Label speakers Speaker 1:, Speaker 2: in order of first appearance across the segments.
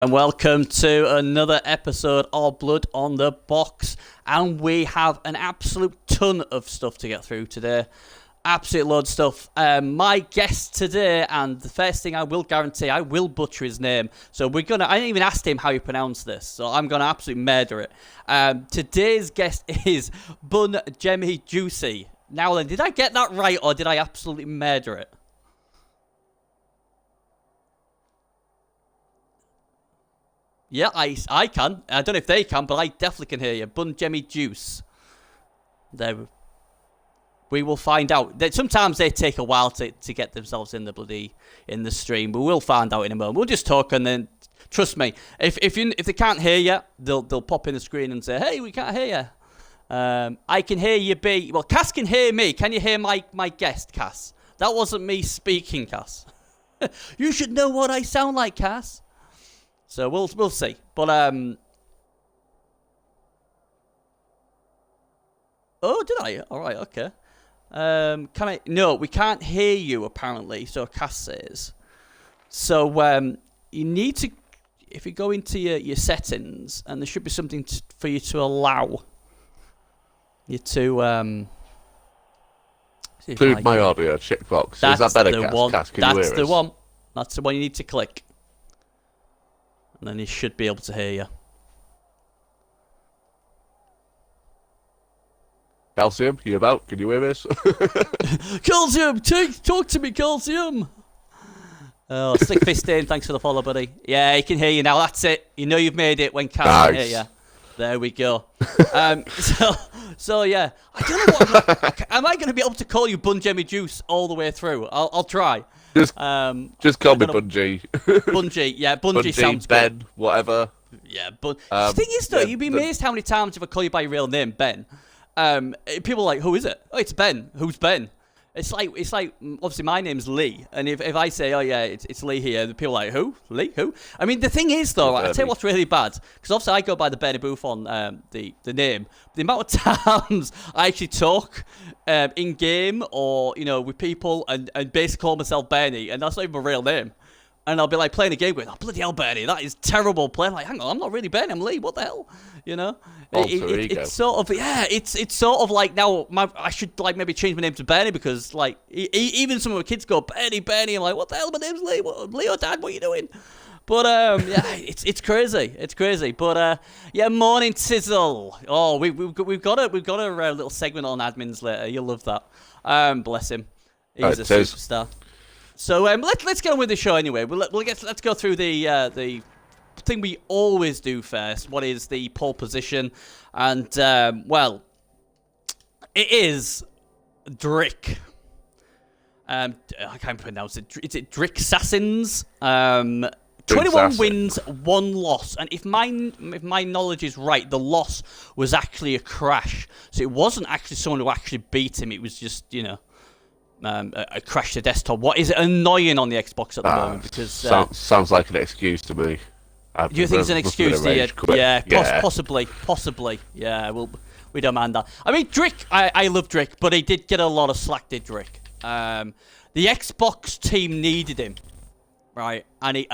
Speaker 1: And welcome to another episode of Blood on the Box. And we have an absolute ton of stuff to get through today. Absolute load of stuff. My guest today, and the first thing I will guarantee, I will butcher his name. So I didn't even ask him how you pronounce this, so I'm gonna absolutely murder it. Today's guest is Bun Jemmy Juicy. Now then, did I get that right, or did I absolutely murder it? Yeah, I can. I don't know if they can, but I definitely can hear you. Bun Jemmy Juice. There. We will find out. Sometimes they take a while to get themselves in the stream, but we'll find out in a moment. We'll just talk, and then trust me, if they can't hear you, they'll pop in the screen and say, "Hey, we can't hear you." I can hear you. Well, Cass can hear me. Can you hear my guest, Cass? That wasn't me speaking, Cass. You should know what I sound like, Cass. So we'll see. But oh, did I? All right, okay. Can I? No, we can't hear you apparently. So Cass says. So you need to, if you go into your settings, and there should be something for you to allow you to
Speaker 2: include my audio checkbox. Is that better, Cass? Can you hear us?
Speaker 1: That's the one. That's the one you need to click. And then he should be able to hear you.
Speaker 2: Calcium, you about? Can you hear us?
Speaker 1: Calcium, talk to me, Calcium. Oh, Slick Fistin, thanks for the follow, buddy. Yeah, he can hear you now. That's it. You know you've made it when Cal can hear you. There we go. So yeah, I don't know what. Am I going to be able to call you Bun Jemmy Juice all the way through? I'll try.
Speaker 2: Just call me Bungie.
Speaker 1: Bungie, yeah, Bungie sounds
Speaker 2: Ben,
Speaker 1: good.
Speaker 2: Whatever.
Speaker 1: Yeah, but the thing is though, you'd be amazed how many times if I call you by your real name, Ben, people are like, who is it? Oh, it's Ben. Who's Ben? It's like obviously my name's Lee, and if I say, oh yeah, it's Lee here, the people are like, who? Lee? Who? I mean, the thing is though, I tell you what's really bad, because obviously I go by the Bernie Booth on the name. The amount of times I actually talk in game or with people and basically call myself Bernie, and that's not even my real name. And I'll be like playing a game going, oh bloody hell, Bernie, that is terrible. Playing like, hang on, I'm not really Bernie, I'm Lee. What the hell? It's sort of it's sort of like now I should like maybe change my name to Bernie, because like even some of my kids go Bernie. I'm like, what the hell? My name's Lee. Leo, Dad, what are you doing? But yeah, it's crazy. But yeah, morning Sizzle. Oh, we've got a little segment on admins later. You'll love that. Bless him. He's a superstar. So let's get on with the show anyway. Let's go through the thing we always do first. What is the pole position? And well, it is Drick. I can't pronounce it. Is it Drick Sassins? 21 wins, 1 loss, and if my knowledge is right, the loss was actually a crash. So it wasn't actually someone who actually beat him. It was just a crash to desktop. What is annoying on the Xbox at the moment? Because
Speaker 2: sounds like an excuse to me.
Speaker 1: Do you think it's an excuse? Yeah, possibly. Yeah, we don't mind that. I mean, Drick, I love Drick, but he did get a lot of slack, did Drick. The Xbox team needed him, right? And he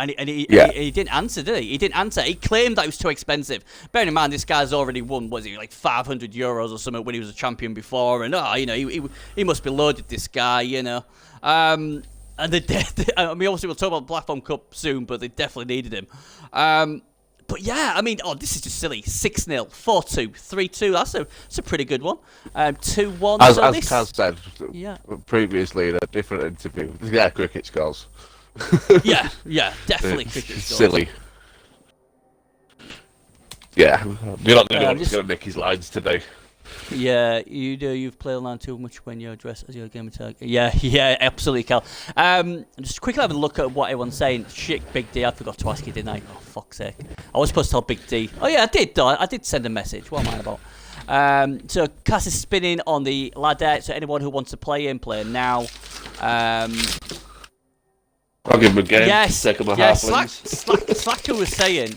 Speaker 1: didn't answer, did he? He didn't answer. He claimed that it was too expensive. Bearing in mind, this guy's already won, was he like 500 euros or something when he was a champion before, and he must be loaded, this guy, And obviously we'll talk about the Platform Cup soon, but they definitely needed him. But yeah, I mean, this is just silly. 6-0, 4-2, 3-2. That's a pretty good one. 2-1.
Speaker 2: As Kaz said previously in a different interview, yeah, cricket scores.
Speaker 1: yeah, definitely cricket scores.
Speaker 2: Silly. Yeah, you're not going to nick his lines today.
Speaker 1: Yeah, you've played online too much when you're dressed as your gamer tag. Yeah, absolutely, Cal. Just quickly have a look at what everyone's saying. Shit, Big D, I forgot to ask you, didn't I? Oh, fuck's sake. I was supposed to tell Big D. Oh, yeah, I did, though. I did send a message. What am I about? So, Cass is spinning on the ladder, so anyone who wants to play in, play now.
Speaker 2: I'll give him a game.
Speaker 1: Yes,
Speaker 2: second half.
Speaker 1: Slacker was saying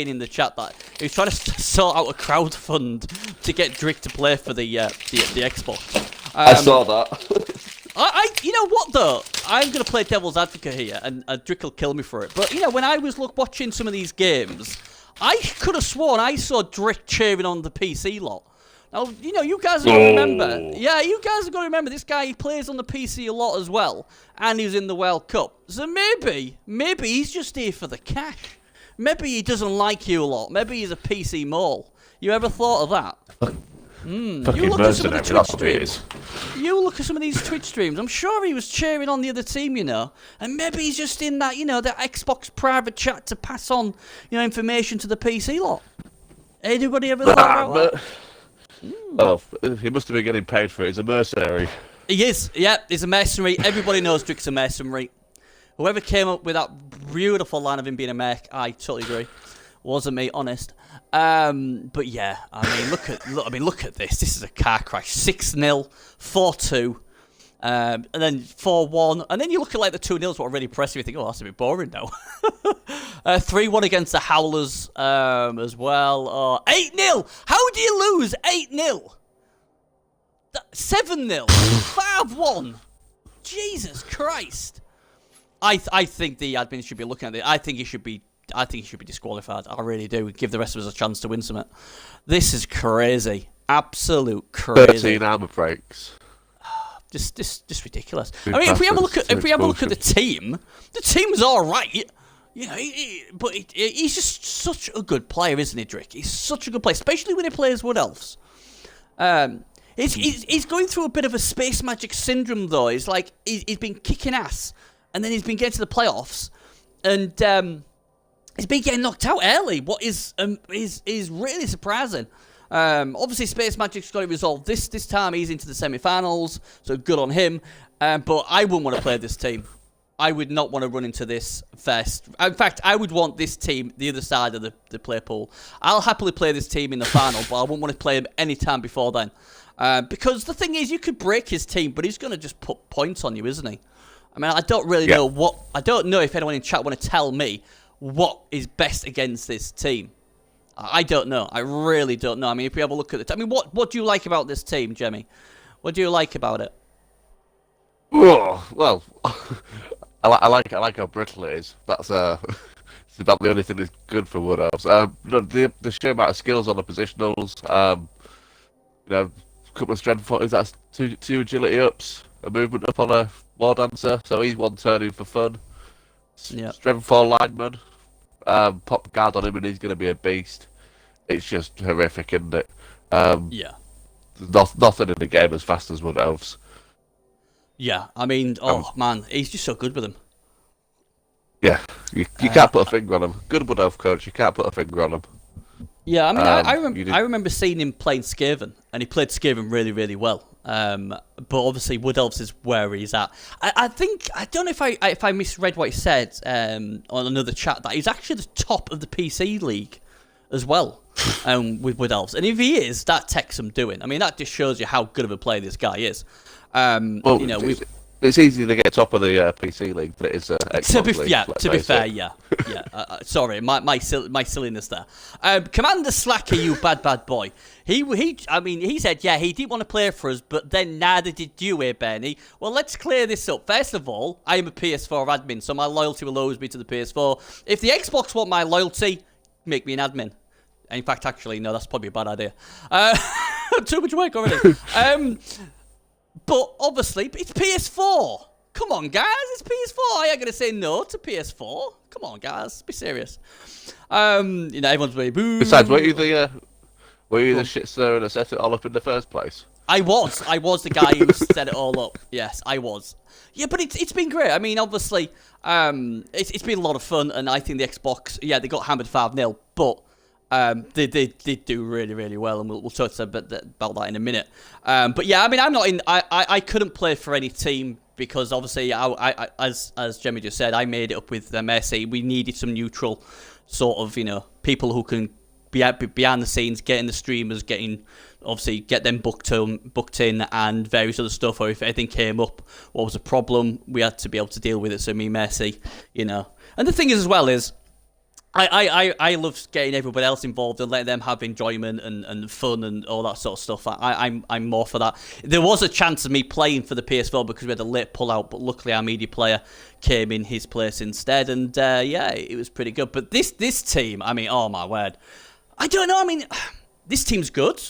Speaker 1: in the chat that he was trying to sort out a crowdfund to get Drick to play for the Xbox.
Speaker 2: I saw that.
Speaker 1: You know what though? I'm going to play devil's advocate here, and Drick will kill me for it. But, when I was watching some of these games, I could have sworn I saw Drick cheering on the PC lot. Now, you guys are going to remember. Yeah, you guys are going to remember this guy, he plays on the PC a lot as well, and he's in the World Cup. So maybe he's just here for the cash. Maybe he doesn't like you a lot. Maybe he's a PC mole. You ever thought of that? You look at some of the Twitch streams. You look at some of these Twitch streams. I'm sure he was cheering on the other team, and maybe he's just in that, that Xbox private chat to pass on, information to the PC lot. Anybody ever thought about that?
Speaker 2: Well, he must have been getting paid for it. He's a mercenary.
Speaker 1: He is. Yeah, he's a mercenary. Everybody knows Drick's a mercenary. Whoever came up with that beautiful line of him being a merc, I totally agree. Wasn't me, honest. But yeah, look at this. This is a car crash. 6-0, 4-2, and then 4-1, and then you look at the 2-0s, what are really impressive. You think, that's a bit boring now. 3-1 against the Howlers as well. 8-0. How do you lose 8-0? 7-0, 5-1. Jesus Christ. I think the admin should be looking at it. I think he should be disqualified. I really do. Give the rest of us a chance to win something. This is crazy. Absolute crazy.
Speaker 2: 13 armor breaks.
Speaker 1: Just ridiculous. If we have a look at the team is all right. But he's just such a good player, isn't he, Drick? He's such a good player, especially when he plays Wood Elves. He's going through a bit of a Space Magic syndrome, though. He's been kicking ass, and then he's been getting to the playoffs, and he's been getting knocked out early. What is really surprising. Obviously, Space Magic's got it resolved this time. He's into the semi-finals, so good on him. But I wouldn't want to play this team. I would not want to run into this first. In fact, I would want this team the other side of the play pool. I'll happily play this team in the final, but I wouldn't want to play him any time before then. Because the thing is, you could break his team, but he's going to just put points on you, isn't he? I don't really know what... I don't know if anyone in chat want to tell me what is best against this team. I don't know. I really don't know. If we have a look at it... what do you like about this team, Jemmy? What do you like about it?
Speaker 2: Oh, well... I like how brittle it is. That's it's about the only thing that's good for Wood Elves. The sheer amount of skills on the positionals. A couple of strength footies. That's two agility ups, a movement up on a War Dancer. So he's one turning for fun. Strength 4 lineman. Pop guard on him and he's going to be a beast. It's just horrific, isn't it? There's nothing in the game as fast as Wood Elves.
Speaker 1: Yeah, man, he's just so good with him.
Speaker 2: Yeah, you can't put a finger on him. Good Wood Elf coach, you can't put a finger on him.
Speaker 1: Yeah, I remember seeing him playing Skaven, and he played Skaven really, really well. But obviously, Wood Elves is where he's at. I don't know if I misread what he said on another chat, that he's actually the top of the PC league as well with Wood Elves. And if he is, that takes some doing. That just shows you how good of a player this guy is.
Speaker 2: It's easy to get top of the PC league, but it's Xbox league.
Speaker 1: To be fair, yeah. Sorry, my silliness there. Commander Slacker, you bad boy. He said, he didn't want to play for us, but then neither did you, Bernie. Well, let's clear this up. First of all, I am a PS4 admin, so my loyalty will always be to the PS4. If the Xbox want my loyalty, make me an admin. In fact, actually, no, that's probably a bad idea. Too much work already. But obviously, it's PS4. Come on, guys, it's PS4. I ain't gonna say no to PS4. Come on, guys, be serious. Everyone's really boo.
Speaker 2: Besides, were you the shit stirrer that set it all up in the first place?
Speaker 1: I was the guy who set it all up. Yes, I was. Yeah, but it's been great. Obviously, it's been a lot of fun, and I think the Xbox, they got hammered 5-0, but they did do really, really well, and we'll talk about that in a minute. But yeah, I'm not in. I couldn't play for any team because obviously, I as Jemmy just said, I made it up with Messi. We needed some neutral sort of people who can be behind the scenes, getting the streamers, get them booked in, and various other stuff. Or if anything came up, what was a problem, we had to be able to deal with it. So me, Messi, And the thing is as well is, I love getting everybody else involved and letting them have enjoyment and fun and all that sort of stuff. I'm more for that. There was a chance of me playing for the PS4 because we had a late pull-out, but luckily our media player came in his place instead, and yeah, it was pretty good. But this team, I mean, oh my word. I don't know, I mean, this team's good,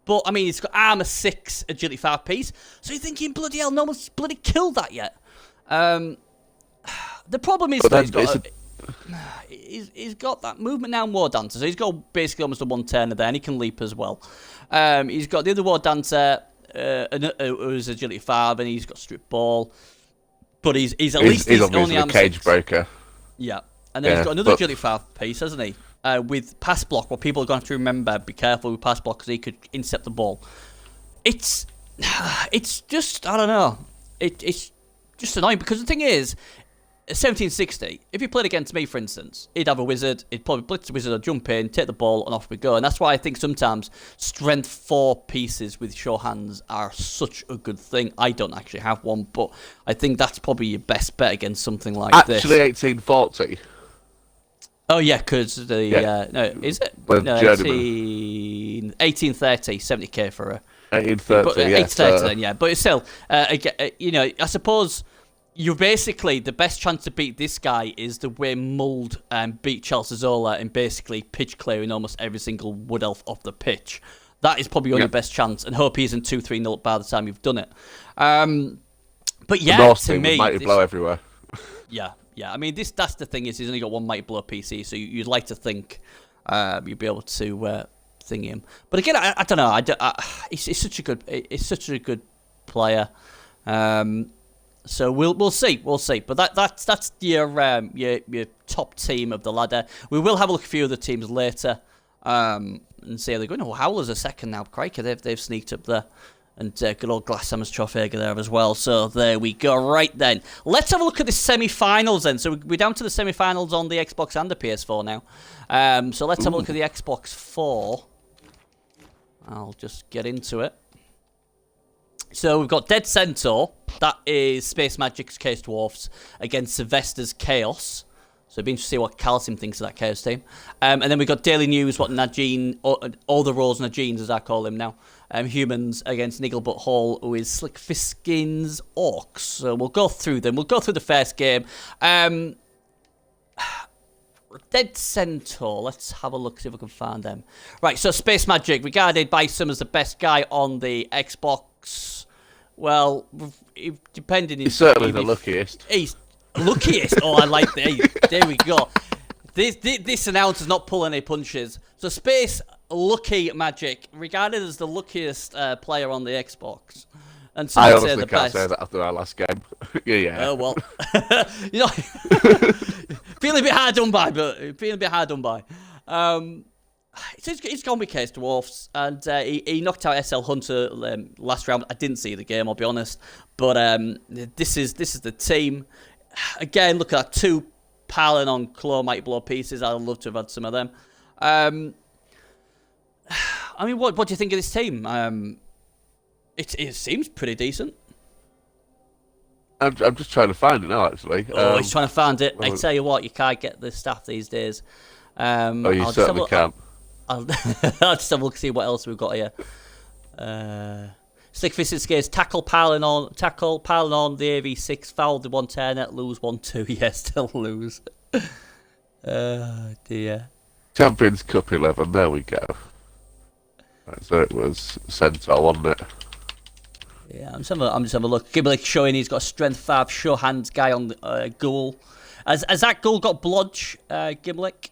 Speaker 1: but I mean, it's got armor 6, agility 5 piece, so you're thinking, bloody hell, no one's bloody killed that yet. The problem is that he's got that movement now, War Dancer, so he's got basically almost a 1-turner there, and he can leap as well. He's got the other War Dancer, who's agility 5, and he's got strip ball, but he's at least
Speaker 2: he's
Speaker 1: only
Speaker 2: a cage
Speaker 1: 6.
Speaker 2: Breaker.
Speaker 1: Yeah, and then he's got another agility 5 piece, hasn't he? With pass block, what people are going to have to remember, be careful with pass block because he could intercept the ball. It's just, I don't know, it's just annoying because the thing is, 1760, if he played against me, for instance, he'd have a wizard, he'd probably blitz the wizard or jump in, take the ball, and off we go. And that's why I think sometimes strength 4 pieces with sure hands are such a good thing. I don't actually have one, but I think that's probably your best bet against something like this.
Speaker 2: Actually, 1840.
Speaker 1: Oh, yeah, because the... no, is it?
Speaker 2: Well,
Speaker 1: no, 1830, 70k for a...
Speaker 2: 1830, yeah.
Speaker 1: 1830 then, yeah. But still, you know, I suppose... You're basically, the best chance to beat this guy is the way Mould beat Chelsea Zola in basically pitch clearing almost every single Wood Elf off the pitch. That is probably your best chance, and hope he isn't 2-3-0 by the time you've done it. But yeah, to me...
Speaker 2: Mighty Blow everywhere.
Speaker 1: Yeah. I mean, that's the thing is he's only got one Mighty Blow PC, so you'd like to think you'd be able to thing him. But again, I don't know. He's such a good player. So we'll see. But that's your top team of the ladder. We will have a look at a few other teams later and see how they're going. Oh, Howler's a second now. Crikey, they've sneaked up there. And good old Glasshammer's Trofega there as well. So there we go. Right then. Let's have a look at the semi-finals then. So we're down to the semi-finals on the Xbox and the PS4 now. So let's have a look at the Xbox 4. I'll just get into it. So we've got Dead Centaur, that is Space Magic's Chaos Dwarfs, against Sylvester's Chaos. So it'd be interesting to see what Calcium thinks of that Chaos team. And then we've got Daily News, what Najeen, all the Rose Najeens as I call him now, Humans against Nigglebutt Hall, who is Slick Fiskin's Orcs. So we'll go through them. We'll go through the first game. Dead Centaur, let's have a look, see if we can find them. Right, so Space Magic, regarded by some as the best guy on the Xbox. Well, depending...
Speaker 2: He's certainly the luckiest.
Speaker 1: He's luckiest. Oh, I like that. There we go. This announcer's not pulling any punches. So Space Lucky Magic, regarded as the luckiest player on the Xbox. And some
Speaker 2: I
Speaker 1: say
Speaker 2: honestly
Speaker 1: the
Speaker 2: can't
Speaker 1: best.
Speaker 2: say that after our last game. yeah.
Speaker 1: Oh, well. You know, feeling a bit hard done by, He's gone with Chaos Dwarfs, and he knocked out SL Hunter last round. I didn't see the game, I'll be honest, but this is the team. Again, look at that, 2 piling on Claw Mighty Blow pieces. I'd love to have had some of them. I mean, what do you think of this team? It seems pretty decent.
Speaker 2: I'm just trying to find it now, actually.
Speaker 1: Oh, he's trying to find it. I tell you what, you can't get the stuff these days.
Speaker 2: You certainly can't.
Speaker 1: I'll just have a look see what else we've got here. Slick Fisted Skates, tackle piling on the AV6, foul the 1-turner, lose 1-2. Yeah, still lose. Oh dear.
Speaker 2: Champions Cup 11, there we go. Right, so it was Centaur, wasn't it?
Speaker 1: Yeah, I'm just having a look. Gimlick showing he's got a strength 5 show hands guy on the Ghoul. Has that Ghoul got Blodge, Gimlick?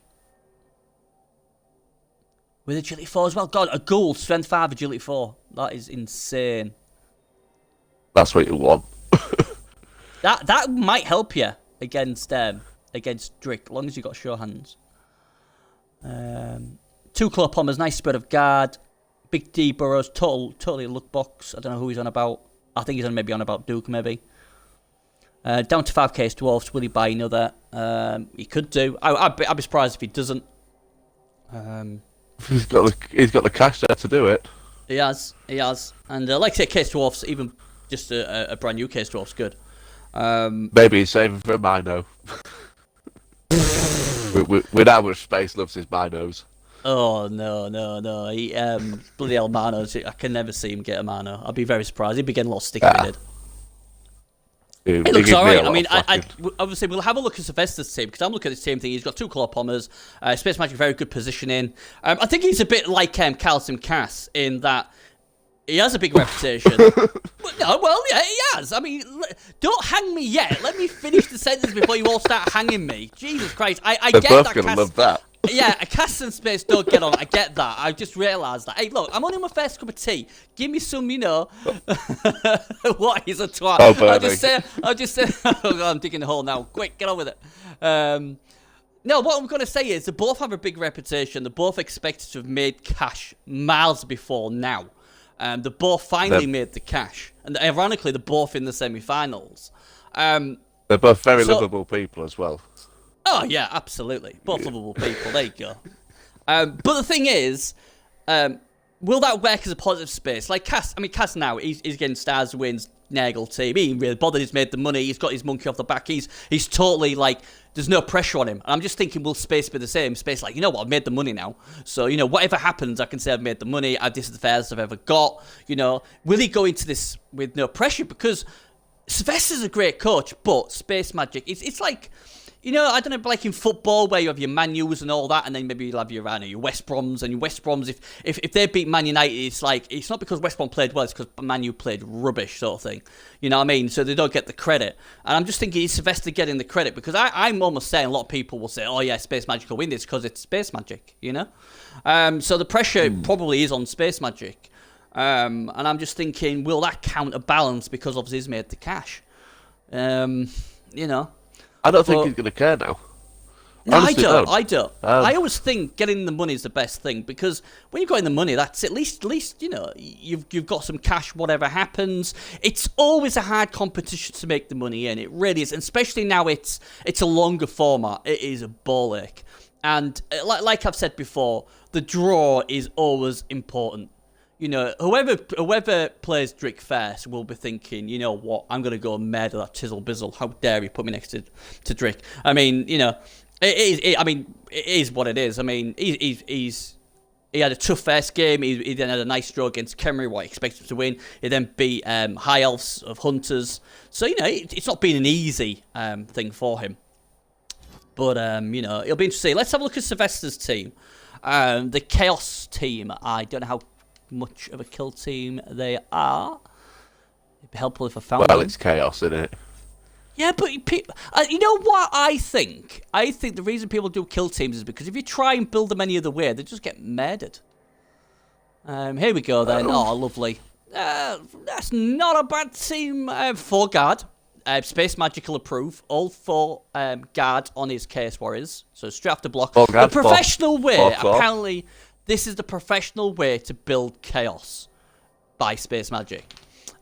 Speaker 1: With agility 4 as well. God, a Ghoul, strength 5, agility 4. That is insane.
Speaker 2: That's what you want.
Speaker 1: That might help you against Drick, as long as you got sure hands. 2 Claw Pommers, nice spread of guard. Big D Burrows, totally look box. I don't know who he's on about. I think he's maybe on about Duke, maybe. Down to 5 Chaos Dwarfs. Will he buy another? He could do. I'd be surprised if he doesn't.
Speaker 2: He's got the cash there to do it.
Speaker 1: He has. And like I say, Chaos Dwarfs, even just a brand new Chaos Dwarf's good.
Speaker 2: Maybe he's saving for a Mino. We know how much Space loves his Minos.
Speaker 1: Oh no! He bloody hell, Manos. I can never see him get a Mano. I'd be very surprised. He'd be getting a lot sticky if he did. It looks alright. I mean, obviously we'll have a look at Sylvester's team because I'm looking at the same thing. He's got 2 Claw Pommers. Space Magic, very good positioning. I think he's a bit like Carlson Cass in that he has a big reputation. Yeah, he has. I mean, don't hang me yet. Let me finish the sentence before you all start hanging me. Jesus Christ! I
Speaker 2: They're
Speaker 1: get
Speaker 2: both
Speaker 1: that.
Speaker 2: gonna love that.
Speaker 1: Yeah, Cass and Space don't get on. I get that. I just realised that. Hey, look, I'm only my first cup of tea. Give me some, what is a twat?
Speaker 2: Oh,
Speaker 1: I'll just say, oh, God, I'm digging a hole now. Quick, get on with it. No, what I'm going to say is they both have a big reputation. They're both expected to have made cash miles before now. They both finally made the cash. And ironically, they're both in the semi-finals.
Speaker 2: They're both very lovable people as well.
Speaker 1: Oh, yeah, absolutely. Both lovable people. There you go. But the thing is, will that work as a positive space? Like Cass now, he's getting stars, wins, Nagel team. He ain't really bothered. He's made the money. He's got his monkey off the back. He's totally like, there's no pressure on him. And I'm just thinking, will Space be the same? Space like, you know what, I've made the money now. So, whatever happens, I can say I've made the money. This is the fairest I've ever got. Will he go into this with no pressure? Because Sylvester's a great coach, but Space Magic, it's like... I don't know, like in football where you have your Man U's and all that, and then maybe you'll have your West Broms, and your West Broms, if they beat Man United, it's like, it's not because West Brom played well, it's because Man U played rubbish sort of thing. You know what I mean? So they don't get the credit. And I'm just thinking, is Sylvester getting the credit? Because I'm almost saying a lot of people will say, oh yeah, Space Magic will win this because it's Space Magic, So the pressure probably is on Space Magic. And I'm just thinking, will that counterbalance because obviously he's made the cash?
Speaker 2: I don't think he's going to care now.
Speaker 1: No,
Speaker 2: Honestly,
Speaker 1: I don't. I always think getting the money is the best thing because when you've got in the money, that's at least you've got some cash. Whatever happens, it's always a hard competition to make the money in. It really is, and especially now it's a longer format. It is a ball ache, and like I've said before, the draw is always important. Whoever plays Drick first will be thinking, you know what, I'm going to go and murder that Tizzle Bizzle. How dare he put me next to Drick? I mean, it is what it is. I mean, he had a tough first game. He then had a nice draw against Kemery, what I expected him to win. He then beat High Elves of Hunters. So, it's not been an easy thing for him. But, it'll be interesting. Let's have a look at Sylvester's team. The Chaos team. I don't know how much of a kill team they are. It'd be helpful if I found them.
Speaker 2: It's chaos, isn't it?
Speaker 1: Yeah, but you know what I think? I think the reason people do kill teams is because if you try and build them any other way, they just get murdered. Here we go then. Oh, lovely. That's not a bad team. 4 guard. Space Magical approve. All 4 guard on his Chaos Warriors. So straight after block. The professional way, apparently... This is the professional way to build chaos by Space Magic.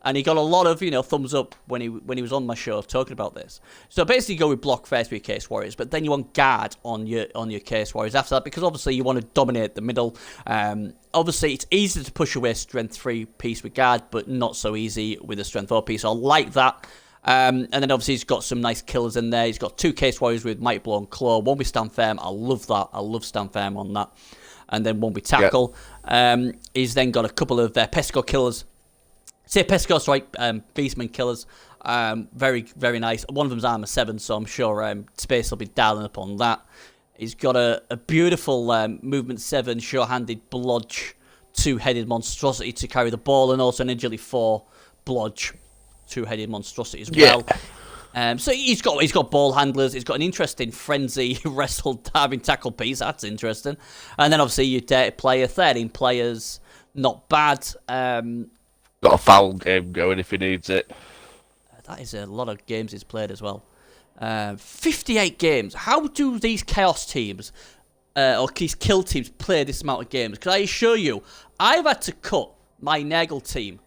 Speaker 1: And he got a lot of, thumbs up when he was on my show talking about this. So basically you go with block first with your Chaos Warriors, but then you want guard on your Chaos Warriors after that because obviously you want to dominate the middle. Obviously it's easy to push away strength 3 piece with guard, but not so easy with a strength 4 piece. So I like that. And then obviously he's got some nice killers in there. He's got 2 Chaos Warriors with Mighty Blow and Claw, 1 with Stand Firm. I love that. I love Stand Firm on that. And then 1 with Tackle. Yep. He's then got a couple of Pesco killers. Pesco, sorry, Beastman killers. Very, very nice. One of them's Armor 7, so I'm sure Space will be dialing up on that. He's got a beautiful Movement 7 sure-handed Blodge 2-headed monstrosity to carry the ball, and also an Agility 4 Blodge 2-headed monstrosity as well. So he's got ball handlers. He's got an interesting frenzy wrestle diving tackle piece. That's interesting. And then obviously your dirty player, 13 players, not bad.
Speaker 2: Got a foul game going if he needs it.
Speaker 1: That is a lot of games he's played as well. 58 games. How do these chaos teams or these kill teams play this amount of games? Because I assure you, I've had to cut my Nagel team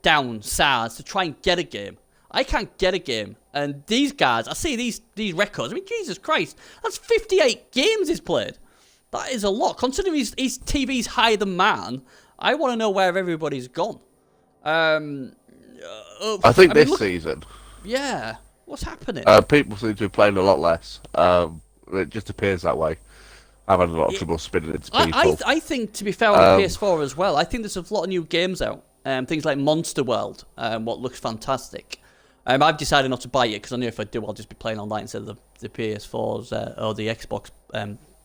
Speaker 1: down SARS to try and get a game. I can't get a game. And these guys, I see these records. I mean, Jesus Christ, that's 58 games he's played. That is a lot. Considering his TV's higher than man, I want to know where everybody's gone.
Speaker 2: I think this season.
Speaker 1: Yeah. What's happening?
Speaker 2: People seem to be playing a lot less. It just appears that way. I've had a lot of trouble spinning into people.
Speaker 1: I think, to be fair, on the PS4 as well, I think there's a lot of new games out. Things like Monster World, what looks fantastic. I've decided not to buy it because I know if I do, I'll just be playing online instead of the PS4's or the Xbox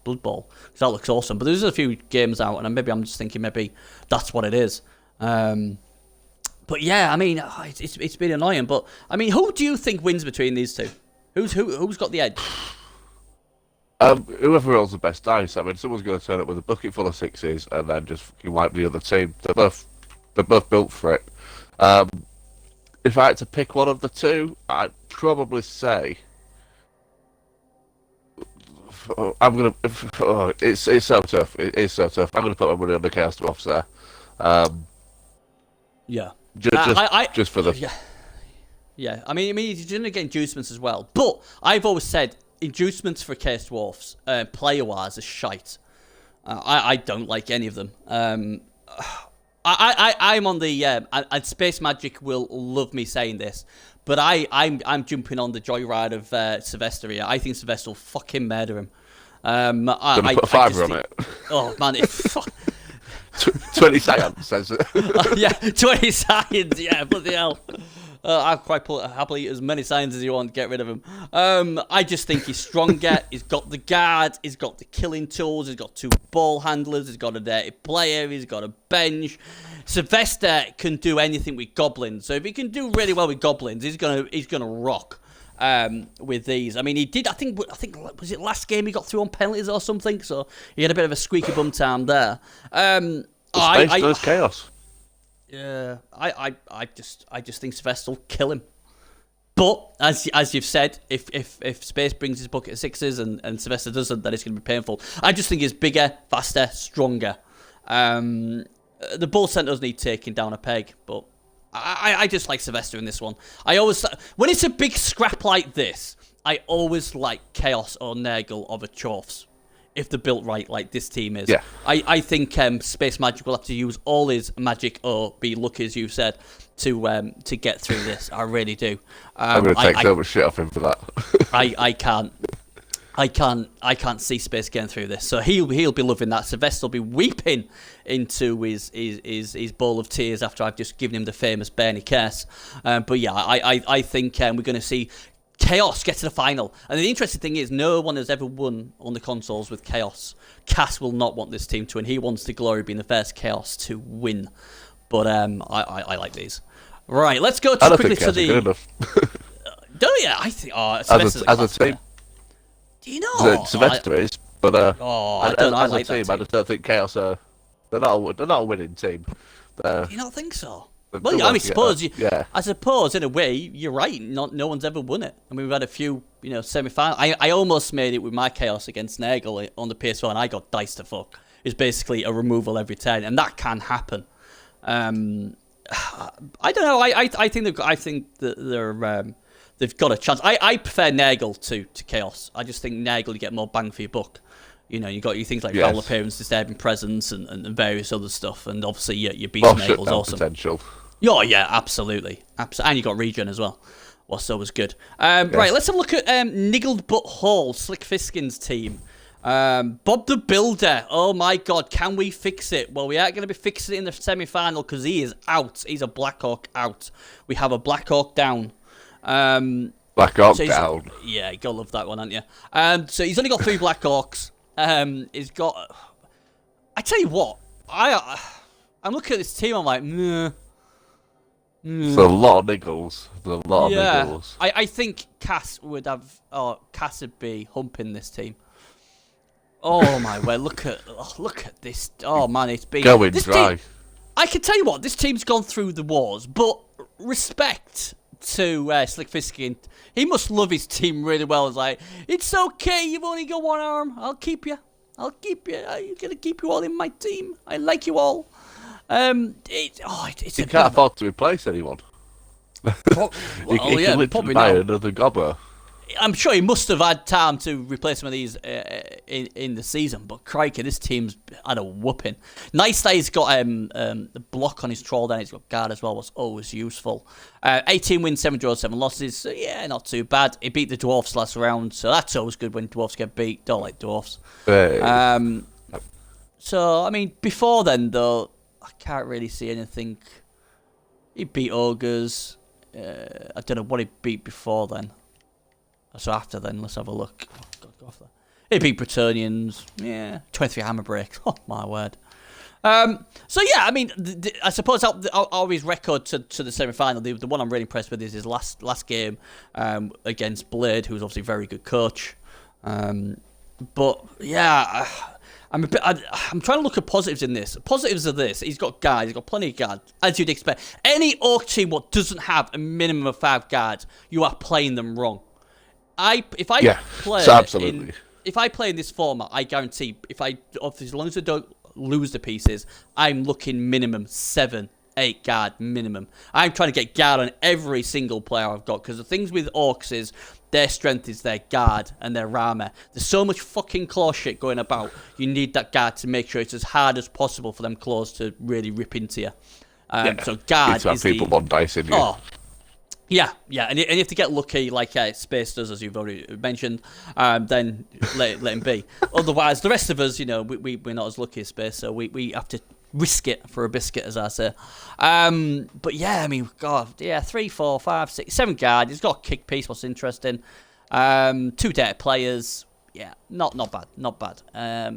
Speaker 1: Blood Bowl, because that looks awesome. But there's a few games out, and maybe I'm just thinking maybe that's what it is. But yeah, I mean, it's been annoying. But I mean, who do you think wins between these two? Who's got the edge?
Speaker 2: Whoever rolls the best dice. I mean, someone's going to turn up with a bucket full of sixes and then just fucking wipe the other team. They're both built for it. If I had to pick one of the two, I'd probably say I'm gonna. It's so tough. It's so tough. I'm gonna put my money on the Chaos Dwarfs there.
Speaker 1: Yeah.
Speaker 2: Just for the.
Speaker 1: Yeah. I mean, you're gonna get inducements as well, but I've always said inducements for Chaos Dwarfs, player-wise, are shite. I don't like any of them. I'm on the and Space Magic will love me saying this, but I'm jumping on the joyride of Sylvester here. I think Sylvester will fucking murder him.
Speaker 2: Gonna put a fiver on it.
Speaker 1: Oh man,
Speaker 2: 20 seconds says it.
Speaker 1: Yeah, 20 seconds. Yeah, bloody hell. I'll quite happily eat as many signs as you want to get rid of him. I just think he's stronger. He's got the guard. He's got the killing tools. He's got 2 ball handlers. He's got a dirty player. He's got a bench. Sylvester can do anything with goblins. So if he can do really well with goblins, he's gonna rock with these. I mean, he did. I think was it last game he got through on penalties or something. So he had a bit of a squeaky bum time there.
Speaker 2: Space chaos.
Speaker 1: Yeah, I just think Sylvester will kill him. But as you've said, if Space brings his bucket of sixes and Sylvester doesn't, then it's going to be painful. I just think he's bigger, faster, stronger. The Bull Centers need taking down a peg, but I just like Sylvester in this one. I always, when it's a big scrap like this, I always like Chaos or Nurgle over Chorfs. If they're built right, like this team is.
Speaker 2: Yeah.
Speaker 1: I think Space Magic will have to use all his magic or be lucky, as you said, to get through this. I really do.
Speaker 2: I'm going to take so much shit off him for that.
Speaker 1: I can't see Space getting through this. So he'll be loving that. Sylvester will be weeping into his bowl of tears after I've just given him the famous Bernie curse. But yeah, I think we're going to see Chaos get to the final. And the interesting thing is, no one has ever won on the consoles with Chaos. Cass will not want this team to win. He wants the glory of being the first Chaos to win. But I like these. Right, let's go quickly to the...
Speaker 2: Good enough.
Speaker 1: Do you? I think... Sylvester's
Speaker 2: as a team.
Speaker 1: Do you know?
Speaker 2: Sylvester is, but
Speaker 1: I
Speaker 2: as
Speaker 1: like
Speaker 2: a team,
Speaker 1: that
Speaker 2: I just don't think Chaos are... They're not a winning team.
Speaker 1: Do you not think so? Well, I suppose I suppose in a way you're right. No one's ever won it. I mean, we've had a few, semi-final. I almost made it with my Chaos against Nurgle on the PS4, and I got diced to fuck. It's basically a removal every turn, and that can happen. I don't know. I think that they've got a chance. I prefer Nurgle to Chaos. I just think Nurgle you get more bang for your buck. You got your things like foul appearance, disturbing presence, and various other stuff, and obviously your beast Nurgle's awesome.
Speaker 2: Potential.
Speaker 1: Oh yeah, absolutely. And you got regen as well. So was good. Right, let's have a look at Niggled But Hall, Slick Fiskin's team. Bob the Builder. Oh my God, can we fix it? Well, we aren't going to be fixing it in the semi-final because he is out. He's a Blackhawk out. We have a Blackhawk down.
Speaker 2: Blackhawk down.
Speaker 1: Yeah, you gotta love that one, aren't you? So he's only got 3 Blackhawks. He's got. I tell you what, I'm looking at this team. I'm like, meh.
Speaker 2: It's a lot of niggles. There's a lot of niggles.
Speaker 1: I think Cass would be humping this team. Oh my word! Look at this. Oh man, it's been
Speaker 2: going dry.
Speaker 1: Team, I can tell you what, this team's gone through the wars, but respect to Slick Fiskin. He must love his team really well. It's like, it's okay, you've only got 1 arm. I'll keep you. I'm gonna keep you all in my team. I like you all.
Speaker 2: He can't afford to replace anyone.
Speaker 1: Probably
Speaker 2: buy another gobber.
Speaker 1: I'm sure he must have had time to replace some of these in the season, but crikey, this team's had a whooping. Nice that he's got the block on his troll, then he's got guard as well, was always useful. 18 wins, 7 draws, 7 losses, so yeah, not too bad. He beat the Dwarfs last round, so that's always good when Dwarfs get beat. Don't like Dwarfs. So, I mean, before then, though, I can't really see anything. He beat Ogres. I don't know what he beat before then. So after then, let's have a look. Oh, God, go off there. He beat Bretonnians. Yeah, 23 hammer breaks. Oh, my word. So, yeah, I mean, I suppose out his record to the semi-final, the one I'm really impressed with is his last game against Blade, who's obviously a very good coach. But, yeah... I'm trying to look at positives in this. Positives are this. He's got guards. He's got plenty of guards, as you'd expect. Any Orc team what doesn't have a minimum of 5 guards, you are playing them wrong. If I play in this format, I guarantee as long as I don't lose the pieces, I'm looking minimum 7, 8 guard minimum. I'm trying to get guard on every single player I've got, because the things with Orcs is their strength is their guard and their armor. There's so much fucking claw shit going about. You need that guard to make sure it's as hard as possible for them claws to really rip into you. So guard is
Speaker 2: people on dice in you.
Speaker 1: Oh, yeah, and you have to get lucky, like Space does, as you've already mentioned. Then let him be. Otherwise, the rest of us, we're not as lucky as Space, so we have to risk it for a biscuit, as I say. But yeah, I mean, God, yeah, 3, 4, 5, 6, 7 guard. He's got a kick piece. What's interesting? 2 dead players. Yeah, not bad.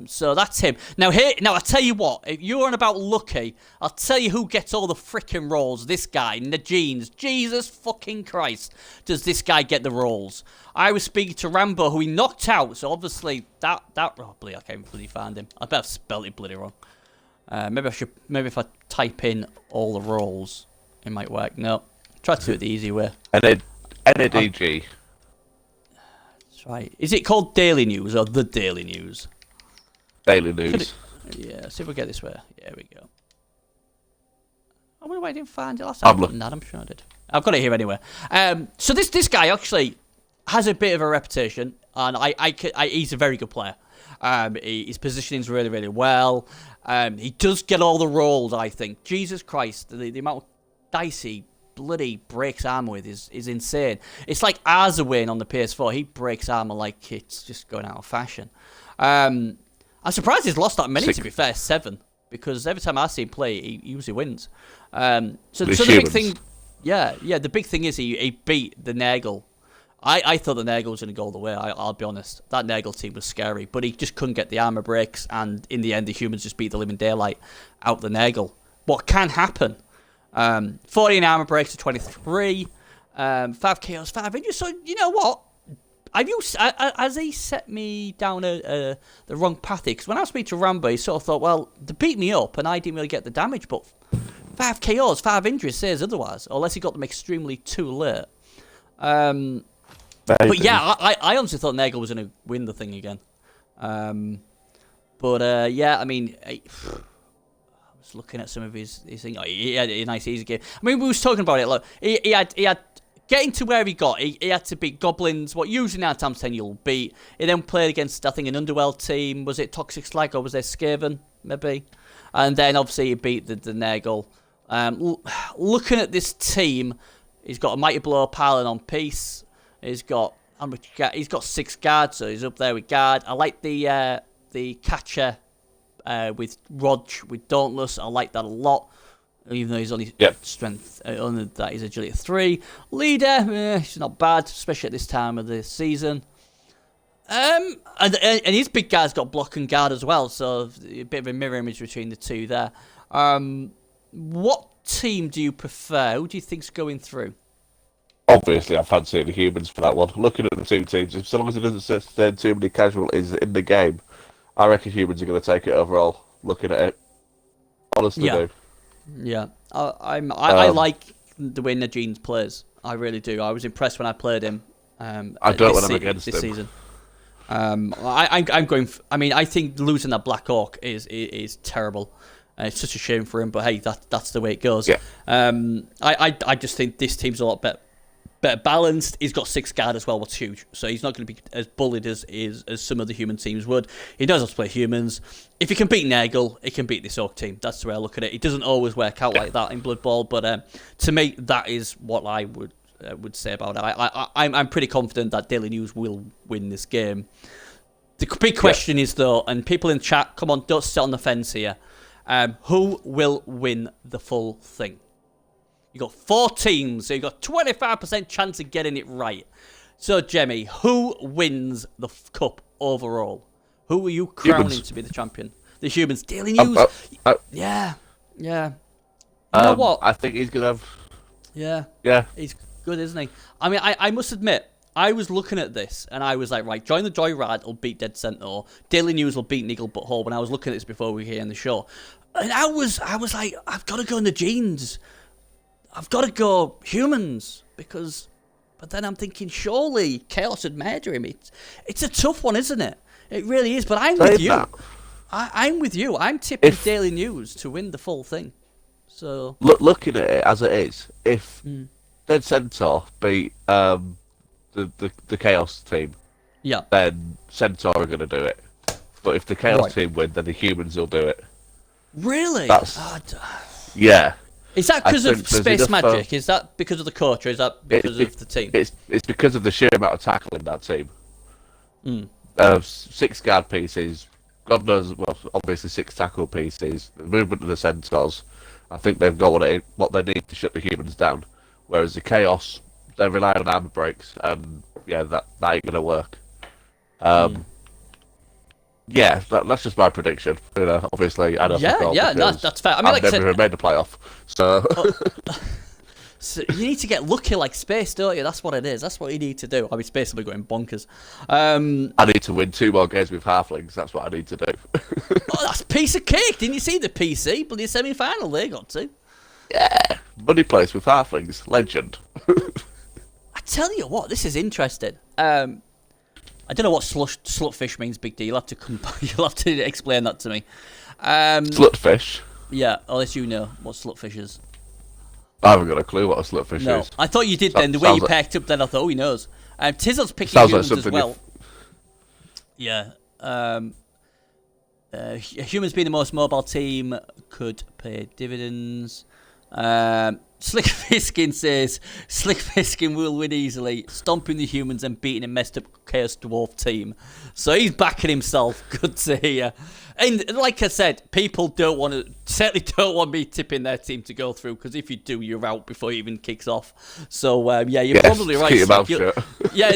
Speaker 1: So that's him. Now I tell you what, if you're on about lucky, I'll tell you who gets all the freaking rolls. This guy, Najins. Jesus fucking Christ, does this guy get the rolls? I was speaking to Rambo, who he knocked out. So obviously that probably I can't bloody find him. I bet I've spelled it bloody wrong. Maybe if I type in all the rolls, it might work. No, try to do it the easy way.
Speaker 2: NADG.
Speaker 1: That's right. Is it called Daily News or the Daily News?
Speaker 2: Daily News.
Speaker 1: Yeah, see if we get this way. Yeah, we go. I wonder why I didn't find it last time. I'm sure I did. I've got it here anyway. So this guy actually has a bit of a reputation, and he's a very good player. His positioning's really, really well. He does get all the rolls, I think. Jesus Christ, the amount of dice he bloody breaks armor with is insane. It's like Arzawin on the PS4. He breaks armor like it's just going out of fashion. I'm surprised he's lost that many, to be fair, 7. Because every time I see him play, he usually wins. So the big thing... Yeah, the big thing is he beat the Nurgle. I thought the Nurgle was going to go all the way, I'll be honest. That Nurgle team was scary, but he just couldn't get the armor breaks, and in the end, the humans just beat the living daylight out the Nurgle. What can happen? 14 armor breaks to 23, 5 KOs, 5 injuries. So, you know what? Has he set me down the wrong path here? Because when I was speaking to Rambo, he sort of thought, well, they beat me up, and I didn't really get the damage, but 5 KOs, 5 injuries says otherwise, unless he got them extremely too late. But yeah, I honestly thought Nurgle was going to win the thing again. Yeah, I mean, I was looking at some of his things. Oh, he had a nice easy game. I mean, we was talking about it. Look, he had getting to where he got. He had to beat goblins. What usually 9 times 10 you'll beat. He then played against, I think, an Underworld team. Was it Toxic Slag or was there Skaven? Maybe. And then obviously he beat the Nurgle. Looking at this team, he's got a Mighty Blow, Paladin on Peace. He's got 6 guards, so he's up there with guard. I like the catcher with Rog with Dauntless. I like that a lot, even though he's only strength. Only that he's agility 3. Leader, he's not bad, especially at this time of the season. And his big guy's got block and guard as well, so a bit of a mirror image between the two there. What team do you prefer? Who do you think's going through?
Speaker 2: Obviously, I fancy the humans for that one. Looking at the 2 teams, as long as it doesn't sustain too many casualties in the game, I reckon humans are going to take it overall. Looking at it, honestly, do.
Speaker 1: Yeah, I like the way Najins plays. I really do. I was impressed when I played him.
Speaker 2: I don't when I'm against
Speaker 1: this
Speaker 2: him.
Speaker 1: Season. I'm going. I mean, I think losing that Black Orc is terrible. It's such a shame for him, but hey, that's the way it goes.
Speaker 2: Yeah.
Speaker 1: I just think this team's a lot better. better balanced. He's got 6 guard as well, what's huge. So he's not going to be as bullied as some of the human teams would. He knows how to play humans. If he can beat Nurgle, he can beat this Orc team. That's the way I look at it. It doesn't always work out like that in Blood Bowl, but to me, that is what I would say about it. I'm pretty confident that Daily News will win this game. The big question is, though, and people in chat, come on, don't sit on the fence here. Who will win the full thing? You got 4 teams, so you got 25% chance of getting it right. So, Jemmy, who wins the cup overall? Who are you crowning to be the champion? The humans. Daily News. Yeah. You know what?
Speaker 2: I think he's gonna have.
Speaker 1: Yeah. He's good, isn't he? I mean, I must admit, I was looking at this and I was like, right, Join the Joyride will beat Dead Centaur. Daily News will beat Niggle Butthole. When I was looking at this before we were here on the show, and I was like, I've got to go in the genes. I've got to go humans because, but then I'm thinking surely Chaos would murder him. It's a tough one, isn't it? It really is. But I'm with you. I'm with you. I'm tipping Daily News to win the full thing. So
Speaker 2: looking at it as it is, if Dead Centaur beat the Chaos team, then Centaur are going to do it. But if the Chaos team win, then the humans will do it.
Speaker 1: Really?
Speaker 2: Yeah.
Speaker 1: Is that because of space magic? Is that because of the coach, or is that because of the team?
Speaker 2: It's because of the sheer amount of tackle in that team. 6 guard pieces, God knows, well, obviously 6 tackle pieces, the movement of the Centaurs. I think they've got what they need to shut the humans down. Whereas the Chaos, they're relying on armor breaks, and yeah, that ain't going to work. Yeah, that's just my prediction. You know, obviously, I don't.
Speaker 1: That's fair. I mean,
Speaker 2: I've never made the playoff, so.
Speaker 1: So you need to get lucky like Space, don't you? That's what it is. That's what you need to do. I mean, Space will be going bonkers. I
Speaker 2: need to win 2 more games with Halflings. That's what I need to do.
Speaker 1: That's a piece of cake. Didn't you see the PC? Bloody semi-final they got to.
Speaker 2: Yeah, money place with Halflings, legend.
Speaker 1: I tell you what, this is interesting. I don't know what slutfish means, Big D. You'll have to explain that to me.
Speaker 2: Slutfish?
Speaker 1: Yeah, unless you know what slutfish is.
Speaker 2: I haven't got a clue what a slutfish is.
Speaker 1: I thought you did then. The way you packed up then, I thought, he knows. Tizzle's picking humans as well. Yeah. Humans being the most mobile team could pay dividends. Slick Fiskin says Slick Fiskin will win easily, stomping the humans and beating a messed up Chaos Dwarf team. So he's backing himself. Good to hear. And like I said, people certainly don't want me tipping their team to go through, because if you do, you're out before it even kicks off. So you're probably right.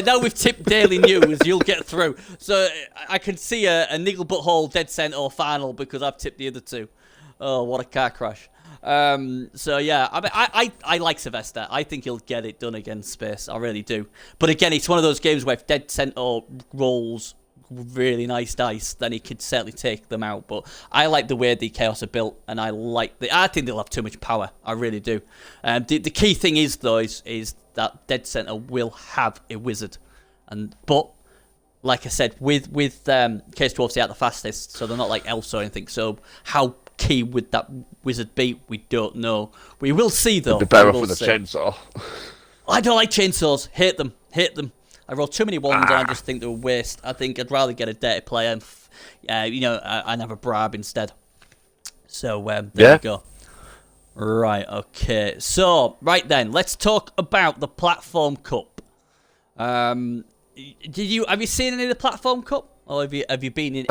Speaker 1: Now we've tipped Daily News, you'll get through. So I can see a Niggle Butthole Dead Centaur final because I've tipped the other 2. Oh, what a car crash. So yeah, I mean, I like Sylvester. I think he'll get it done against Space. I really do. But again, it's one of those games where if Dead Centaur rolls really nice dice, then he could certainly take them out. But I like the way the Chaos are built, and I think they'll have too much power. I really do. The key thing is though is that Dead Centaur will have a wizard, but like I said, with Chaos Dwarfs, they are the fastest, so they're not like elves or anything. So how key would that wizard be? We don't know. We will see though.
Speaker 2: It'd be better off with a chainsaw. I
Speaker 1: don't like chainsaws. Hate them. I roll too many ones and I just think they're a waste. I think I'd rather get a dirty player and and have a Brab instead. So there you go. Right, okay. So right then, let's talk about the Platform Cup. Have you seen any of the Platform Cup, or have you been in?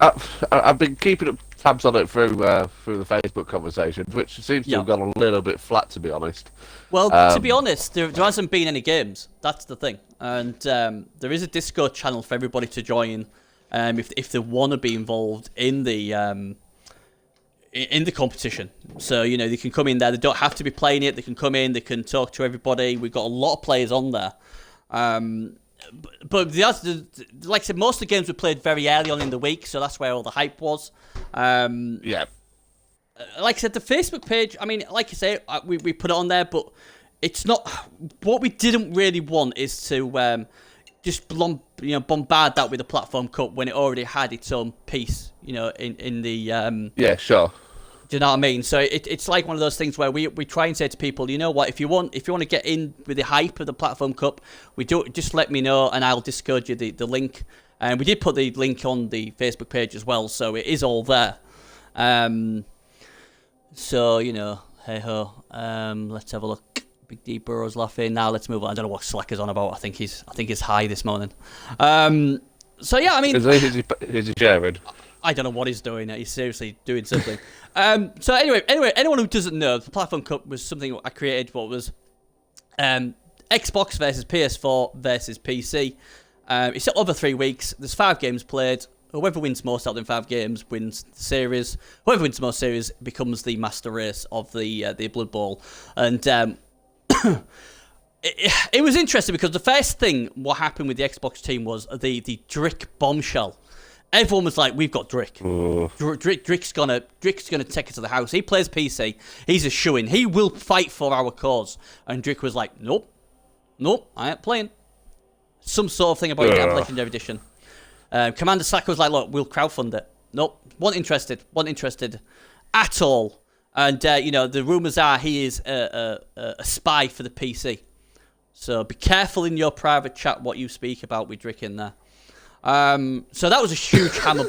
Speaker 2: I've been keeping up tabs on it through the Facebook conversations, which seems to have gone a little bit flat, to be honest.
Speaker 1: Well, to be honest, there hasn't been any games. That's the thing, and there is a Discord channel for everybody to join, if they want to be involved in the competition. So they can come in there. They don't have to be playing it. They can come in. They can talk to everybody. We've got a lot of players on there. But like I said, most of the games were played very early on in the week, so that's where all the hype was.
Speaker 2: Yeah.
Speaker 1: Like I said, the Facebook page, I mean, like I say, we put it on there, but it's not... What we didn't really want is to just bombard that with the Platform Cup when it already had its own piece, in the...
Speaker 2: Yeah, sure.
Speaker 1: Do you know what I mean? So it's like one of those things where we try and say to people, you know what, if you want to get in with the hype of the Platform Cup, just let me know and I'll Discord you the link. And we did put the link on the Facebook page as well, so it is all there. So, you know, hey ho. Let's have a look. Big D Burrows laughing. Now let's move on. I don't know what Slack is on about. I think he's high this morning. So yeah, I mean,
Speaker 2: is he sharing?
Speaker 1: I don't know what he's doing. He's seriously doing something. So anyway, anyone who doesn't know, the Platform Cup was something I created. What was Xbox versus PS4 versus PC. It's over 3 weeks. There's 5 games played. Whoever wins most out of 5 games wins the series. Whoever wins the most series becomes the master race of the Blood Bowl. And it was interesting because the first thing what happened with the Xbox team was the Drick bombshell. Everyone was like, "We've got Drick. Drick's gonna take it to the house. He plays PC. He's a shoo-in. He will fight for our cause." And Drick was like, "Nope, I ain't playing." Some sort of thing about your Legendary Edition. Commander Slacker was like, "Look, we'll crowdfund it." Nope, wasn't interested at all. And you know, the rumors are he is a spy for the PC. So be careful in your private chat what you speak about with Drick in there. So that was a huge hammer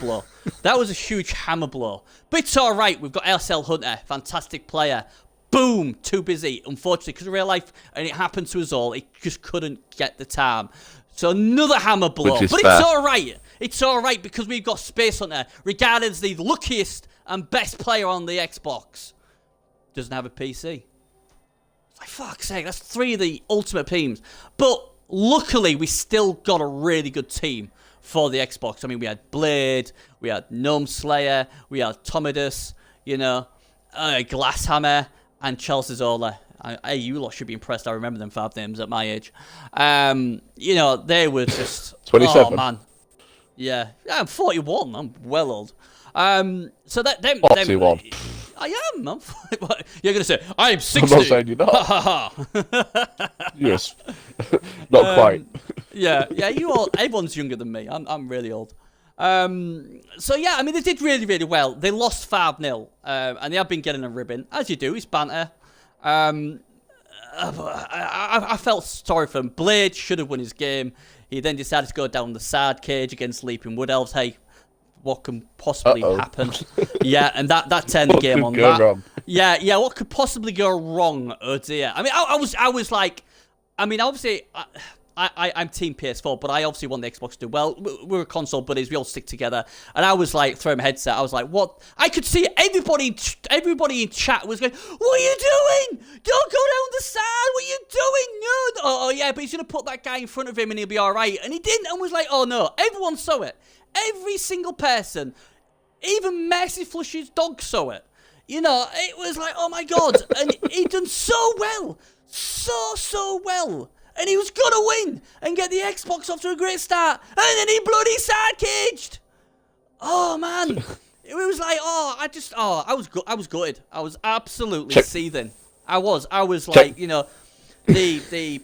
Speaker 1: blow. But it's all right. We've got LSL Hunter, fantastic player. Boom, too busy, unfortunately, because of real life, and it happened to us all. He just couldn't get the time. So another hammer blow. But fair. It's all right. It's all right because we've got Space Hunter, regarded as the luckiest and best player on the Xbox. Doesn't have a PC. It's like, fuck's sake, that's 3 of the ultimate teams. But luckily, we still got a really good team for the Xbox. I mean, we had Blade, we had Gnome Slayer, we had Tomidus, you know, Glasshammer, and Chelsea Zola. Hey, you lot should be impressed. I remember them 5 names at my age. You know, they were just
Speaker 2: 27.
Speaker 1: Oh man, yeah, I'm 41. I'm well old. So that them
Speaker 2: 41.
Speaker 1: I am. You're gonna say I'm 60.
Speaker 2: I'm not saying you're not. Yes, not quite.
Speaker 1: Yeah. You all. Everyone's younger than me. I'm really old. So yeah, I mean, they did really, really well. They lost 5-0, and they have been getting a ribbon, as you do. It's banter. I felt sorry for him. Blade should have won his game. He then decided to go down the sad cage against Leaping Wood Elves. Hey, what can possibly happen? Yeah, and that turned the game on that. Wrong? Yeah, what could possibly go wrong? Oh dear. I mean, I was like, I mean, obviously, I'm Team PS4, but I obviously want the Xbox to do well. We're a console buddies. We all stick together. And I was like, throwing my headset. I was like, what? I could see everybody in chat was going, what are you doing? Don't go down the side. What are you doing? No. Oh, yeah, but he's going to put that guy in front of him and he'll be all right. And he didn't and was like, oh, no. Everyone saw it. Every single person, even Mercy Flush's dog saw it. You know, it was like, oh, my God. And he done so well. So well. And he was going to win and get the Xbox off to a great start. And then he bloody side-caged. Oh, man. It was like, I was gutted. I was absolutely seething. I was like, you know, the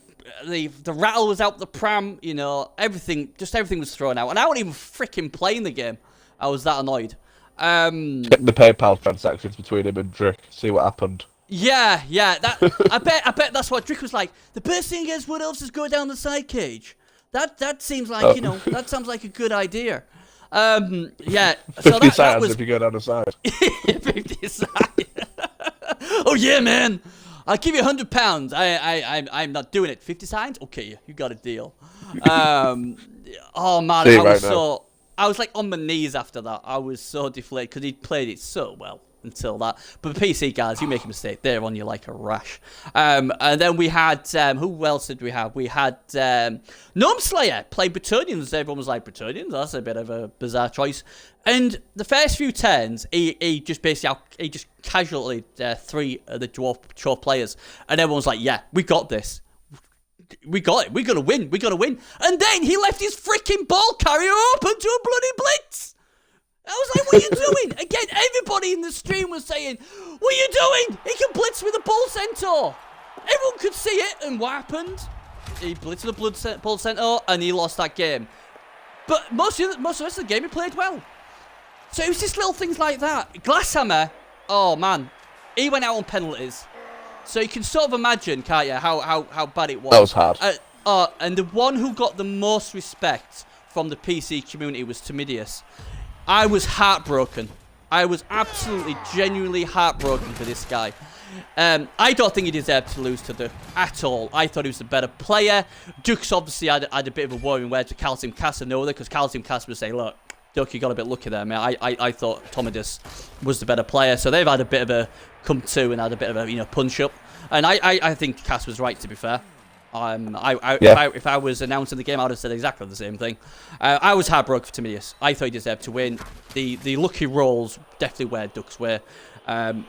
Speaker 1: rattle was out the pram, you know, everything was thrown out. And I wasn't even freaking playing the game. I was that annoyed.
Speaker 2: Check the PayPal transactions between him and Drick, see what happened.
Speaker 1: Yeah. I bet that's what Drick was like. The best thing against Wood Elves is go down the side cage. That seems like, you know, that sounds like a good idea. Yeah.
Speaker 2: 50 sides if you go down the side.
Speaker 1: 50 sides. Oh yeah, man. I'll give you £100. I'm not doing it. 50 signs? Okay, you got a deal. Oh man, I was like on my knees after that. I was so deflated because he played it so well until that. But the PC guys, you make a mistake, they're on you like a rash. And then we had who else did we have? We had Gnome Slayer play Bretonnians. Everyone was like, Bretonnians? That's a bit of a bizarre choice. And the first few turns, he just casually 3 of the dwarf players, and everyone's like, yeah, we got this. We got it. We're gonna win. And then he left his freaking ball carrier open to a bloody blitz. I was like, what are you doing? Again, everybody in the stream was saying, what are you doing? He can blitz with a bull centaur. Everyone could see it. And what happened? He blitzed with a bull centaur and he lost that game. But most of the rest of the game, he played well. So it was just little things like that. Glasshammer Oh man, he went out on penalties. So you can sort of imagine, can't you, how bad it was.
Speaker 2: That was hard.
Speaker 1: And the one who got the most respect from the PC community was Timidius. I was heartbroken. I was absolutely, genuinely heartbroken for this guy. I don't think he deserved to lose to Duck at all. I thought he was the better player. Duck's obviously had a bit of a worrying word to Calcium Casanova, because Calcium Cas would say, look, Duck, you got a bit lucky there, man. I thought Tomidis was the better player. So they've had a bit of a come to and had a bit of a punch up. And I think Cass was right, to be fair. If I was announcing the game, I would have said exactly the same thing. I was heartbroken for Timidius. I thought he deserved to win. The lucky rolls definitely were Duck's way. And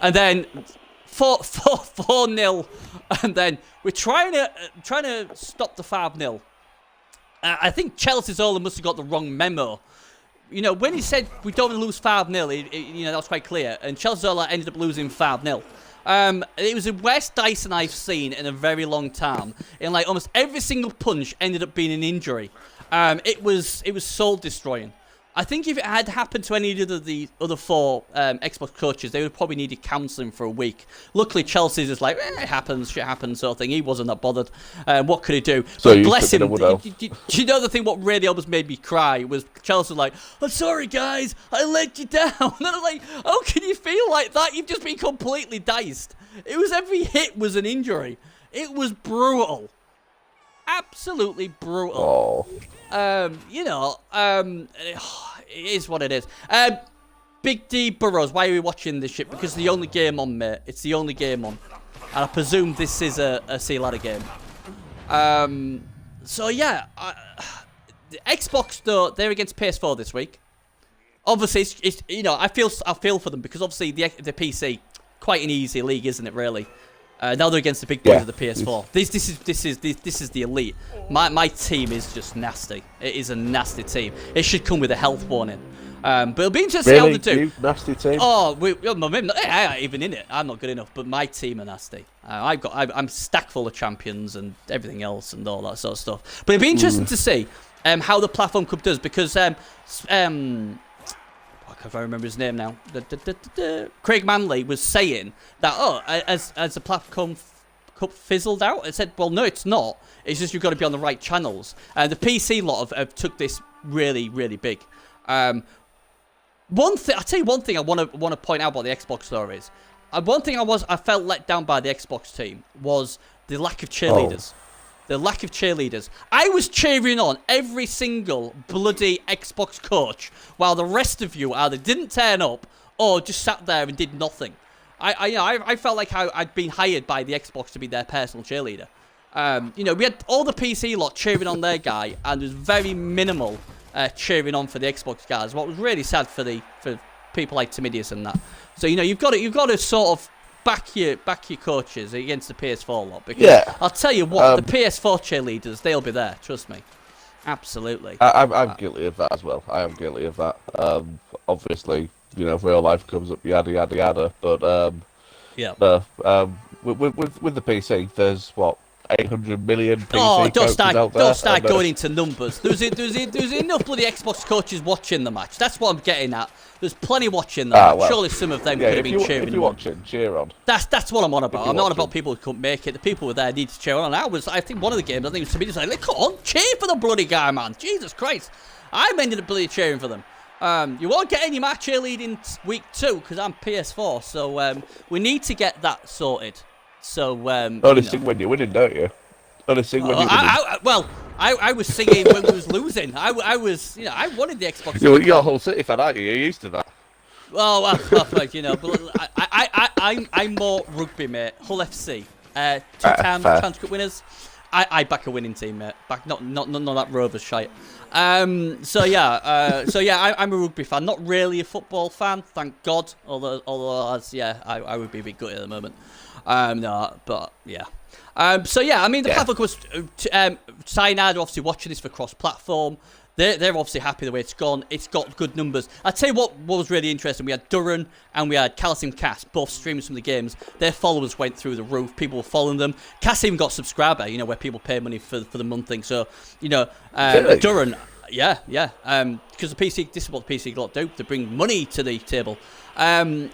Speaker 1: then 4-0, and then we're trying to stop the 5-0. I think Chelsea Zola must have got the wrong memo. When he said we don't want to lose 5-0, that was quite clear. And Chelsea Zola ended up losing 5-0. It was the worst Dyson I've seen in a very long time. And like almost every single punch ended up being an injury. It was soul destroying. I think if it had happened to any of the other 4 Xbox coaches, they would probably needed counselling for a week. Luckily, Chelsea's just like, it happens, shit happens, sort of thing. He wasn't that bothered. What could he do?
Speaker 2: So
Speaker 1: but bless him. Do you know the thing? What really almost made me cry was Chelsea was like, I'm sorry, guys, I let you down. And I'm like, how can you feel like that? You've just been completely diced. It was every hit was an injury. It was brutal. Absolutely brutal. It is what it is. Big D Burrows, why are we watching this shit? Because it's the only game on, mate. It's the only game on. And I presume this is a Sea Ladder game. So yeah, the Xbox though, they're against PS4 this week. Obviously, it's I feel for them, because obviously the PC, quite an easy league, isn't it? Really. Now they're against the big boys of the PS4. This is the elite. My team is just nasty. It is a nasty team. It should come with a health warning. But it'll be interesting how they do.
Speaker 2: You nasty team?
Speaker 1: Oh, I ain't even in it. I'm not good enough. But my team are nasty. I'm stacked full of champions and everything else and all that sort of stuff. But it'll be interesting to see how the platform cup does, because if I remember his name now, Craig Manley was saying that, as the platform cup fizzled out, it said, well, no, it's not. It's just you've got to be on the right channels. And the PC lot have took this really, really big. I'll tell you one thing I want to point out about the Xbox store is, one thing I felt let down by the Xbox team was the lack of cheerleaders. The lack of cheerleaders. I was cheering on every single bloody Xbox coach, while the rest of you either didn't turn up or just sat there and did nothing. I felt like I'd been hired by the Xbox to be their personal cheerleader. We had all the PC lot cheering on their guy, and there was very minimal cheering on for the Xbox guys. What was really sad for people like Timidius and that. So you've got to sort of back your coaches against the PS4 lot, because I'll tell you what, the PS4 cheerleaders, they'll be there, trust me. Absolutely.
Speaker 2: I'm guilty of that as well. I am guilty of that. Obviously, real life comes up, yada yada yada. But with the PC, there's what, 800 million PC coaches out there.
Speaker 1: Don't start going into numbers. There's enough bloody Xbox coaches watching the match. That's what I'm getting at. There's plenty watching the match. Surely some of them could have been cheering.
Speaker 2: If you're watching, cheer on.
Speaker 1: That's what I'm on about. I'm not on about people who couldn't make it. The people who were there need to cheer on. I think one of the games, I think it was to me, just like, come on, cheer for the bloody guy, man. Jesus Christ. I'm ended up bloody cheering for them. You won't get any match cheerleading week 2, because I'm PS4. So we need to get that sorted. So
Speaker 2: only sing when you're winning, don't you? Only sing when you're winning.
Speaker 1: I was singing when we was losing. I wanted the Xbox.
Speaker 2: You're a whole City fan, aren't you? You're used to that.
Speaker 1: Well, but I'm more rugby, mate. Hull FC, 2-time Challenge Cup winners. I back a winning team, mate. Back not that Rovers shite. I'm a rugby fan. Not really a football fan, thank God. Although I would be a bit gutted at the moment. The platform was Cyanide are obviously watching this for cross-platform. They're obviously happy the way it's gone. It's got good numbers. I'll tell you what was really interesting. We had Duran and we had Calcium Cass, both streams from the games. Their followers went through the roof. People were following them. Cass even got subscriber, where people pay money for the month thing. So,
Speaker 2: really?
Speaker 1: Duran, Yeah. Because this is what the PC Glot do. They bring money to the table. During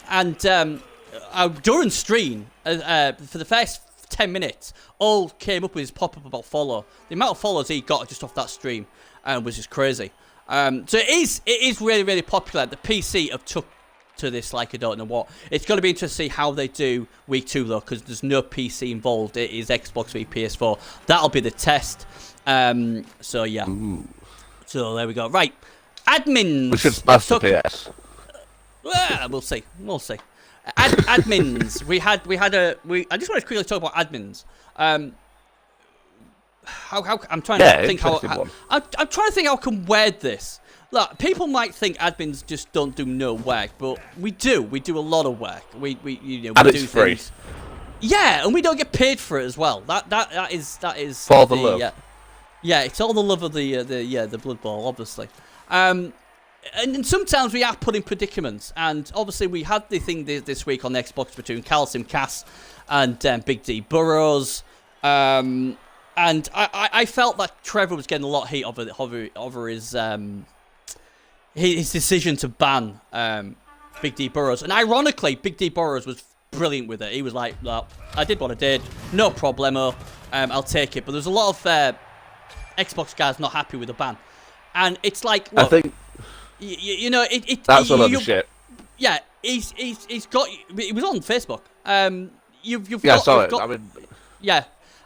Speaker 1: stream, for the first 10 minutes, all came up with his pop-up about follow. The amount of follows he got just off that stream was just crazy. So it is really, really popular. The PC have took to this like I don't know what. It's going to be interesting to see how they do week 2 though, because there's no PC involved. It is Xbox v PS4. That'll be the test. So yeah.
Speaker 2: Ooh.
Speaker 1: So there we go. Right, admins.
Speaker 2: We should smash the PS.
Speaker 1: We'll see. Admins. I just want to quickly talk about admins. How I'm trying to think how I'm trying to think how I can word this. Look, people might think admins just don't do no work, but we do. We do a lot of work. We
Speaker 2: and
Speaker 1: do
Speaker 2: it's free.
Speaker 1: things. Yeah, and we don't get paid for it as well. That is
Speaker 2: for the love.
Speaker 1: Yeah, it's all the love of the Blood Bowl, obviously. And sometimes we are put in predicaments, and obviously we had the thing this week on the Xbox between Calcium Cass and Big D Burrows. And I felt that Trevor was getting a lot of heat over his decision to ban Big D Burrows. And ironically, Big D Burrows was brilliant with it. He was like, well, I did what I did, no problemo, I'll take it. But there's a lot of Xbox guys not happy with the ban. And it's like, look,
Speaker 2: I think
Speaker 1: that's
Speaker 2: a lot of shit.
Speaker 1: Yeah, he's got. It was on Facebook. You've
Speaker 2: yeah,
Speaker 1: got.
Speaker 2: sorry.
Speaker 1: Got,
Speaker 2: I mean,
Speaker 1: yeah,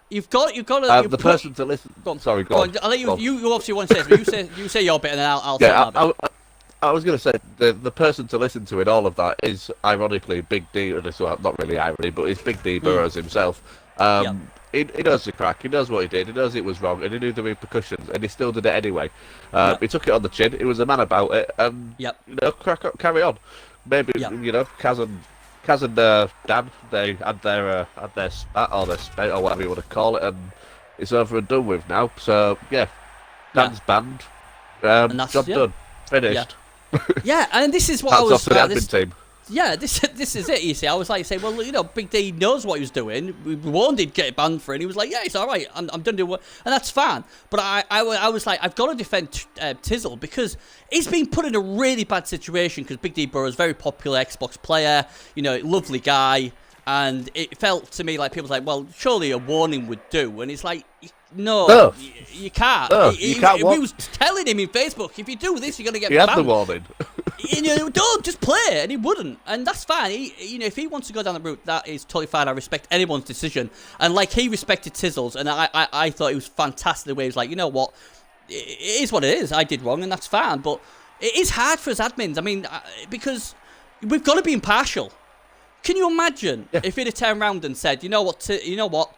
Speaker 1: you've got to.
Speaker 2: The person to listen.
Speaker 1: Go on.
Speaker 2: Sorry, go on.
Speaker 1: I'll let you. You obviously want to say something. You say your bit, and then I'll say my bit.
Speaker 2: I was going to say the person to listen to in all of that is ironically Big D. Well, not really irony, but it's Big D Burrows himself. He knows the crack. He knows what he did. He knows it was wrong, and he knew the repercussions, and he still did it anyway. He took it on the chin. He was a man about it, and carry on. Maybe Kaz and Dan, they had their spat or their spate or whatever you want to call it, and it's over and done with now. So yeah, Dan's banned. Job done. Finished.
Speaker 1: Yeah, and this is what
Speaker 2: Hats
Speaker 1: I was.
Speaker 2: Off to the admin team.
Speaker 1: Yeah, this is it. You see, I was like, well, Big D knows what he was doing. We warned he'd get banned for it. And he was like, yeah, it's all right. I'm done doing what, and that's fine. But I was like, I've got to defend Tizzle because he's been put in a really bad situation. Because Big D Burrows, very popular Xbox player, lovely guy, and it felt to me like people were like, well, surely a warning would do. And it's like, no, you can't.
Speaker 2: You can't.
Speaker 1: We was telling him in Facebook, if you do this, you're gonna get
Speaker 2: banned. He had the warning.
Speaker 1: Don't just play it, and he wouldn't, and that's fine. If he wants to go down the route, that is totally fine. I respect anyone's decision, and like he respected Tizzle's, and I thought it was fantastic the way he was like, you know what, it is what it is. I did wrong, and that's fine. But it is hard for us admins. I mean, because we've got to be impartial. Can you imagine if he'd have turned around and said, you know what,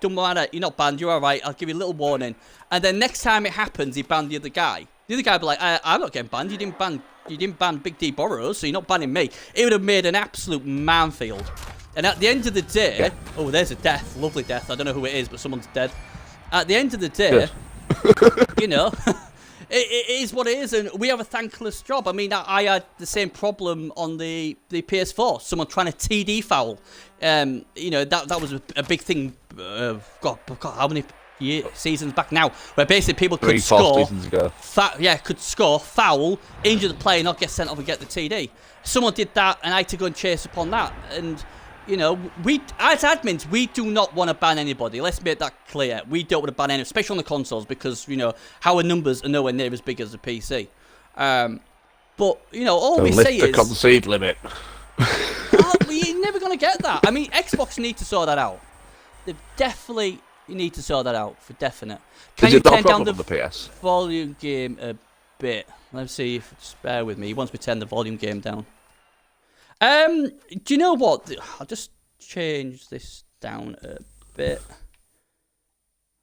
Speaker 1: don't matter, you're not banned, you're all right, I'll give you a little warning, and then next time it happens, he banned the other guy. The other guy would be like, I'm not getting banned. You didn't ban Big D Burrows, so you're not banning me. It would have made an absolute minefield. And at the end of the day, oh, there's a death, lovely death. I don't know who it is, but someone's dead. At the end of the day, it is what it is, and we have a thankless job. I mean, I had the same problem on the PS4. Someone trying to TD foul. That was a big thing. God, how many seasons back now? Where basically people could score.
Speaker 2: 3-4 seasons ago.
Speaker 1: Could score, foul, injure the player, not get sent off and get the TD. Someone did that, and I had to go and chase upon that. And we as admins, we do not want to ban anybody. Let's make that clear. We don't want to ban anyone, especially on the consoles, because our numbers are nowhere near as big as the PC. But all we say is
Speaker 2: the concede limit.
Speaker 1: You're never going to get that. I mean, Xbox need to sort that out. They definitely need to sort that out for definite. Can you turn down the PS volume game a bit? Let's see if just bear with me. He wants me to turn the volume game down. Do you know what? I'll just change this down a bit.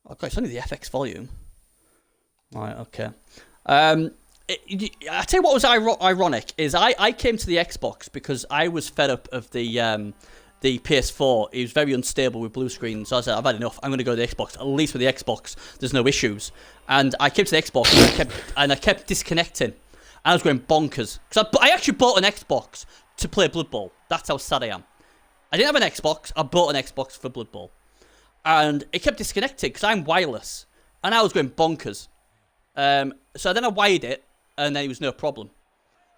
Speaker 1: Oh God, it's only the FX volume. Right, okay. I tell you what was ironic is I came to the Xbox because I was fed up of the PS4. It was very unstable with blue screen, so I said, I've had enough. I'm going to go to the Xbox. At least with the Xbox, there's no issues. And I came to the Xbox and I kept disconnecting. And I was going bonkers. Because I actually bought an Xbox to play Blood Bowl. That's how sad I am. I didn't have an Xbox. I bought an Xbox for Blood Bowl. And it kept disconnecting because I'm wireless. And I was going bonkers. So then I wired it, and then it was no problem.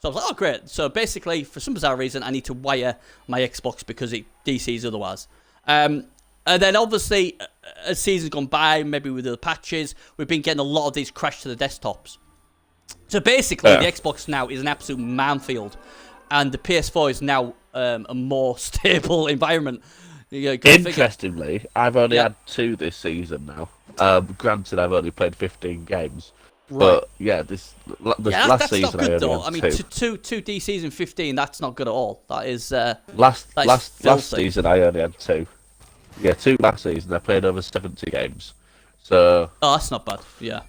Speaker 1: So I was like, oh, great. So basically, for some bizarre reason, I need to wire my Xbox because it DCs otherwise. And then obviously, as seasons gone by, maybe with the patches, we've been getting a lot of these crash to the desktops. So basically, the Xbox now is an absolute minefield, and the PS4 is now a more stable environment.
Speaker 2: Interestingly, I've only had 2 this season now. Granted, I've only played 15 games. Right. But yeah, this last season
Speaker 1: not good,
Speaker 2: I only
Speaker 1: though.
Speaker 2: had
Speaker 1: I mean, two DCs in 15. That's not good at all. That is
Speaker 2: last season I only had 2. Yeah, 2 last season. I played over 70 games. So
Speaker 1: that's not bad. Yeah,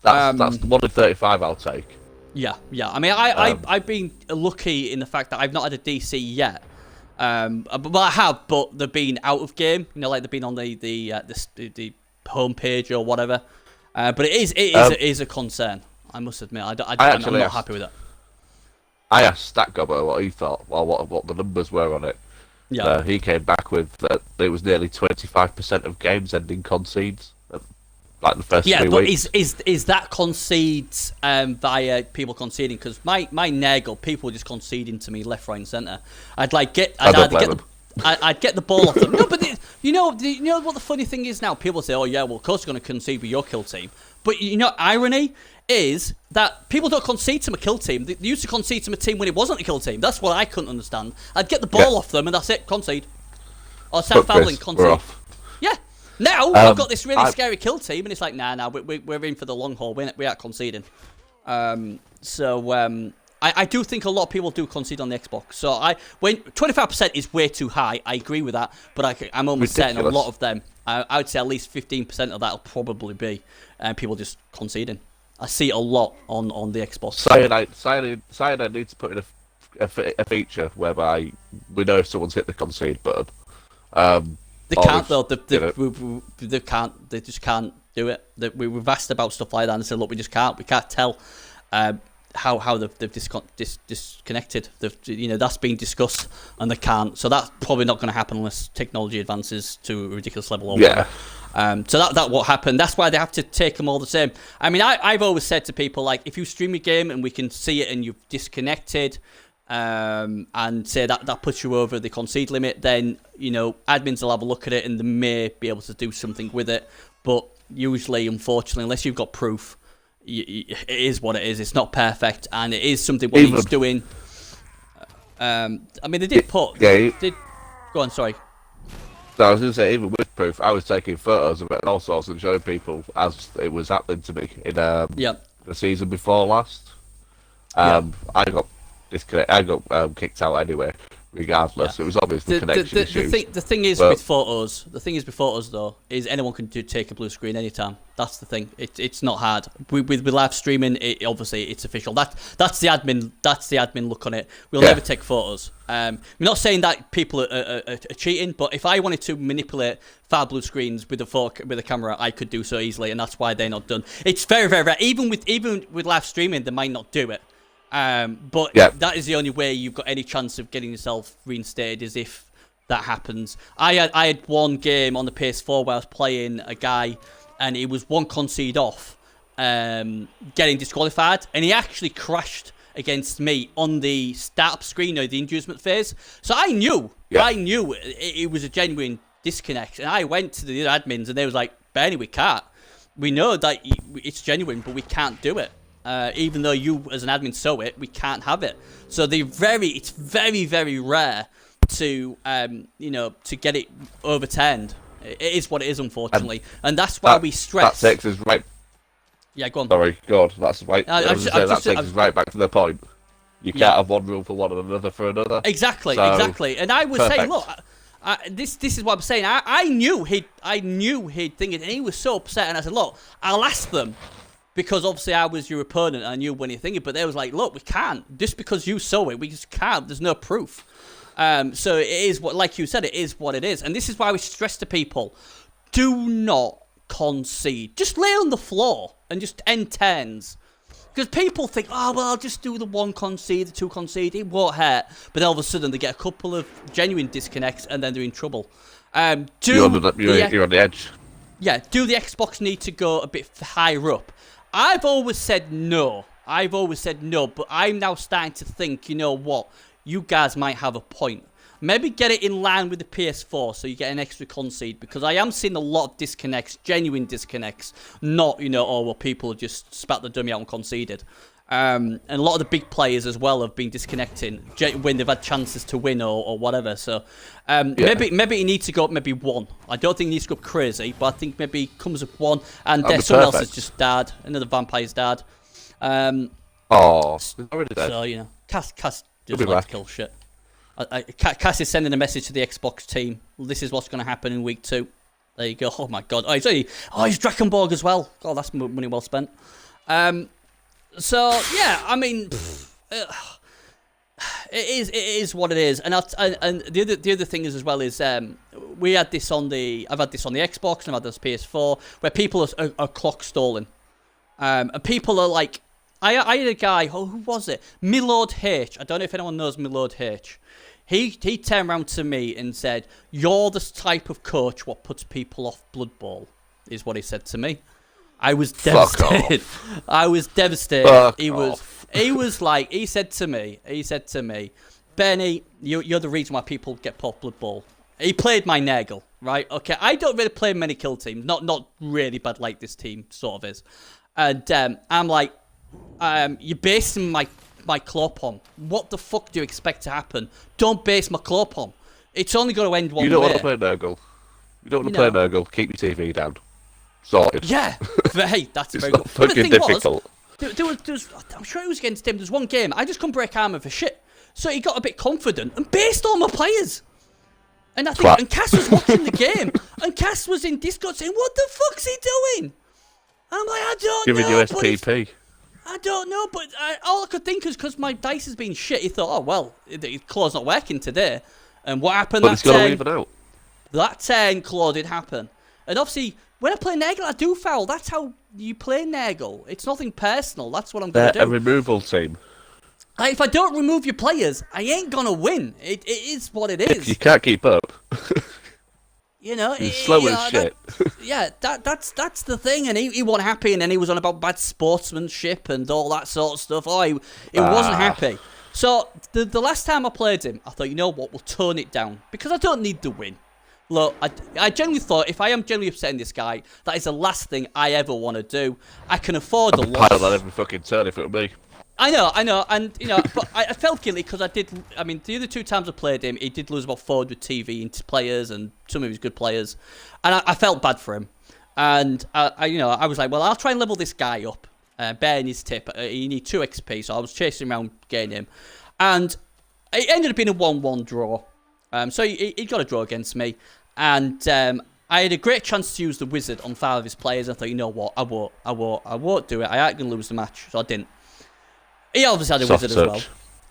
Speaker 2: that's 1 in 35 I'll take.
Speaker 1: Yeah. I mean, I've been lucky in the fact that I've not had a DC yet. But I have, but they've been out of game. You know, like they've been on the homepage or whatever. But it is a concern. I must admit, I'm not happy with it.
Speaker 2: I asked StatGobbo what he thought, or what the numbers were on it.
Speaker 1: Yeah.
Speaker 2: He came back with that it was nearly 25% of games ending concedes, like the first 3 weeks.
Speaker 1: Yeah, but is that concedes via people conceding? Because my naggle, people just conceding to me left, right, and centre. I'd get the ball off them. No, but you know what the funny thing is now? People say, "Oh yeah, well, of course you're going to concede with your kill team." But irony is that people don't concede to a kill team. They used to concede to a team when it wasn't a kill team. That's what I couldn't understand. I'd get the ball off them, and that's it. Concede. Or start fouling. Concede. Yeah. Now I've got this really scary kill team, and it's like, nah, we're in for the long haul. We aren't conceding. I do think a lot of people do concede on the Xbox. So when 25% is way too high, I agree with that. But I'm almost certain a lot of them, I would say at least 15% of that will probably be people just conceding. I see it a lot on the Xbox.
Speaker 2: Cyanide needs to put in a feature whereby we know if someone's hit the concede button.
Speaker 1: They can't though. They can't. They just can't do it. We've asked about stuff like that and said, look, we just can't. We can't tell. How they've disconnected. That's been discussed, and they can't. So that's probably not going to happen unless technology advances to a ridiculous level. So that what happened. That's why they have to take them all the same. I mean, I've always said to people, like, if you stream a game and we can see it and you've disconnected, and say that puts you over the concede limit, then admins will have a look at it and they may be able to do something with it. But usually, unfortunately, unless you've got proof, it is what it is. It's not perfect, and it is something what he's doing. I mean, they did put.
Speaker 2: Yeah.
Speaker 1: Go on, sorry.
Speaker 2: So I was going to say, even with proof, I was taking photos of it and all sorts and showing people as it was happening to me in the season before last. I got disconnected. I got kicked out anyway. Regardless, it was obviously connection issues.
Speaker 1: The thing is with photos. The thing is with photos, though, is anyone can take a blue screen anytime. That's the thing. It's not hard. With live streaming, obviously it's official. That's the admin. That's the admin look on it. We'll never take photos. We're not saying that people are cheating, but if I wanted to manipulate 5 blue screens with a camera, I could do so easily, and that's why they're not done. It's very, very rare. Even with live streaming, they might not do it. But that is the only way you've got any chance of getting yourself reinstated, is if that happens. I had one game on the PS4 where I was playing a guy, and he was one concede off getting disqualified, and he actually crashed against me on the startup screen, or the inducement phase. So I knew it was a genuine disconnect, and I went to the admins, and they was like, Bernie, we can't. We know that it's genuine, but we can't do it. Even though you, as an admin, saw it, we can't have it. So it's very, very rare to to get it overturned. It is what it is, unfortunately, and that's why we stress.
Speaker 2: That takes us right.
Speaker 1: Yeah, go on.
Speaker 2: Sorry, God, that's right. That takes us right back to the point. You can't have one rule for one and another for another.
Speaker 1: Exactly. And I was saying, look, this is what I'm saying. I knew he'd think it, and he was so upset. And I said, look, I'll ask them. Because obviously I was your opponent, and I knew when you're thinking, but they was like, look, we can't. Just because you saw it, we just can't. There's no proof. So it is what, like you said, it is what it is. And this is why we stress to people, do not concede. Just lay on the floor and just end turns. Because people think, oh, well, I'll just do the 1 concede, the 2 concede, it won't hurt. But all of a sudden they get a couple of genuine disconnects, and then they're in trouble.
Speaker 2: You're on the edge.
Speaker 1: Yeah, do the Xbox need to go a bit higher up? I've always said no. But I'm now starting to think, you know what? You guys might have a point. Maybe get it in line with the PS4 so you get an extra concede, because I am seeing a lot of disconnects, genuine disconnects, not, oh, well, people just spat the dummy out and conceded. And a lot of the big players as well have been disconnecting when they've had chances to win or whatever. So maybe he needs to go up maybe 1. I don't think he needs to go up crazy, but I think maybe he comes up 1 and someone else has just died. Another vampire's died.
Speaker 2: Already dead.
Speaker 1: So, Cass doesn't like to kill shit. Cass is sending a message to the Xbox team. This is what's going to happen in week 2. There you go. Oh my god. He's Drakenborg as well. God, that's money well spent. So yeah, I mean, it is what it is. And the other thing is as well is we had this on the I've had this on the Xbox and I've had this PS4 where people are clock stalling, and people are like, I had a guy, who was it? Milord H. I don't know if anyone knows Milord H. He turned around to me and said, "You're the type of coach what puts people off Blood Bowl," is what he said to me. I was devastated. I was devastated. He said to me, "Benny, you're the reason why people get put Blood Bowl." He played my Nurgle, right? Okay, I don't really play many kill teams, not really bad like this team sort of is. And I'm like, you're basing my Clopon. What the fuck do you expect to happen? Don't base my Clopon. It's only going to end one way.
Speaker 2: You don't want to play Nurgle. You don't want to play Nurgle. Keep your TV down. Sorted.
Speaker 1: Yeah, but hey, that's very good.
Speaker 2: It's not fucking difficult.
Speaker 1: There was, I'm sure it was against him. There's one game, I just couldn't break armor for shit. So he got a bit confident and based all my players. And I think, and Cass was watching the game, and Cass was in Discord saying, "What the fuck's he doing?" I'm like, I don't know.
Speaker 2: Giving you SPP.
Speaker 1: I don't know, but all I could think is because my dice has been shit. He thought, oh well, the claw's not working today. And what happened?
Speaker 2: But it's got to even out.
Speaker 1: That turn claw did happen, and obviously. When I play Nurgle, I do foul. That's how you play Nurgle. It's nothing personal. That's what I'm going to do.
Speaker 2: A removal team.
Speaker 1: If I don't remove your players, I ain't going to win. It is what it is.
Speaker 2: You can't keep up.
Speaker 1: You're
Speaker 2: slow as shit.
Speaker 1: That's the thing. And he wasn't happy, and then he was on about bad sportsmanship and all that sort of stuff. Oh, he wasn't happy. So the last time I played him, I thought, you know what, we'll tone it down. Because I don't need the win. Look, I genuinely thought if I am genuinely upsetting this guy, that is the last thing I ever want to do. I can afford a loss.
Speaker 2: I'd pile on every fucking turn if it were me.
Speaker 1: I know, and but I felt guilty because I did. I mean, the other 2 times I played him, he did lose about 400 TV into players and some of his good players, and I felt bad for him. And I was like, well, I'll try and level this guy up. Bearing his tip, he need 2 XP, so I was chasing around getting him, and it ended up being a 1-1 draw. So he got a draw against me. And I had a great chance to use the wizard on 5 of his players. I thought, you know what, I won't do it. I ain't gonna lose the match, so I didn't. He obviously had a wizard as well.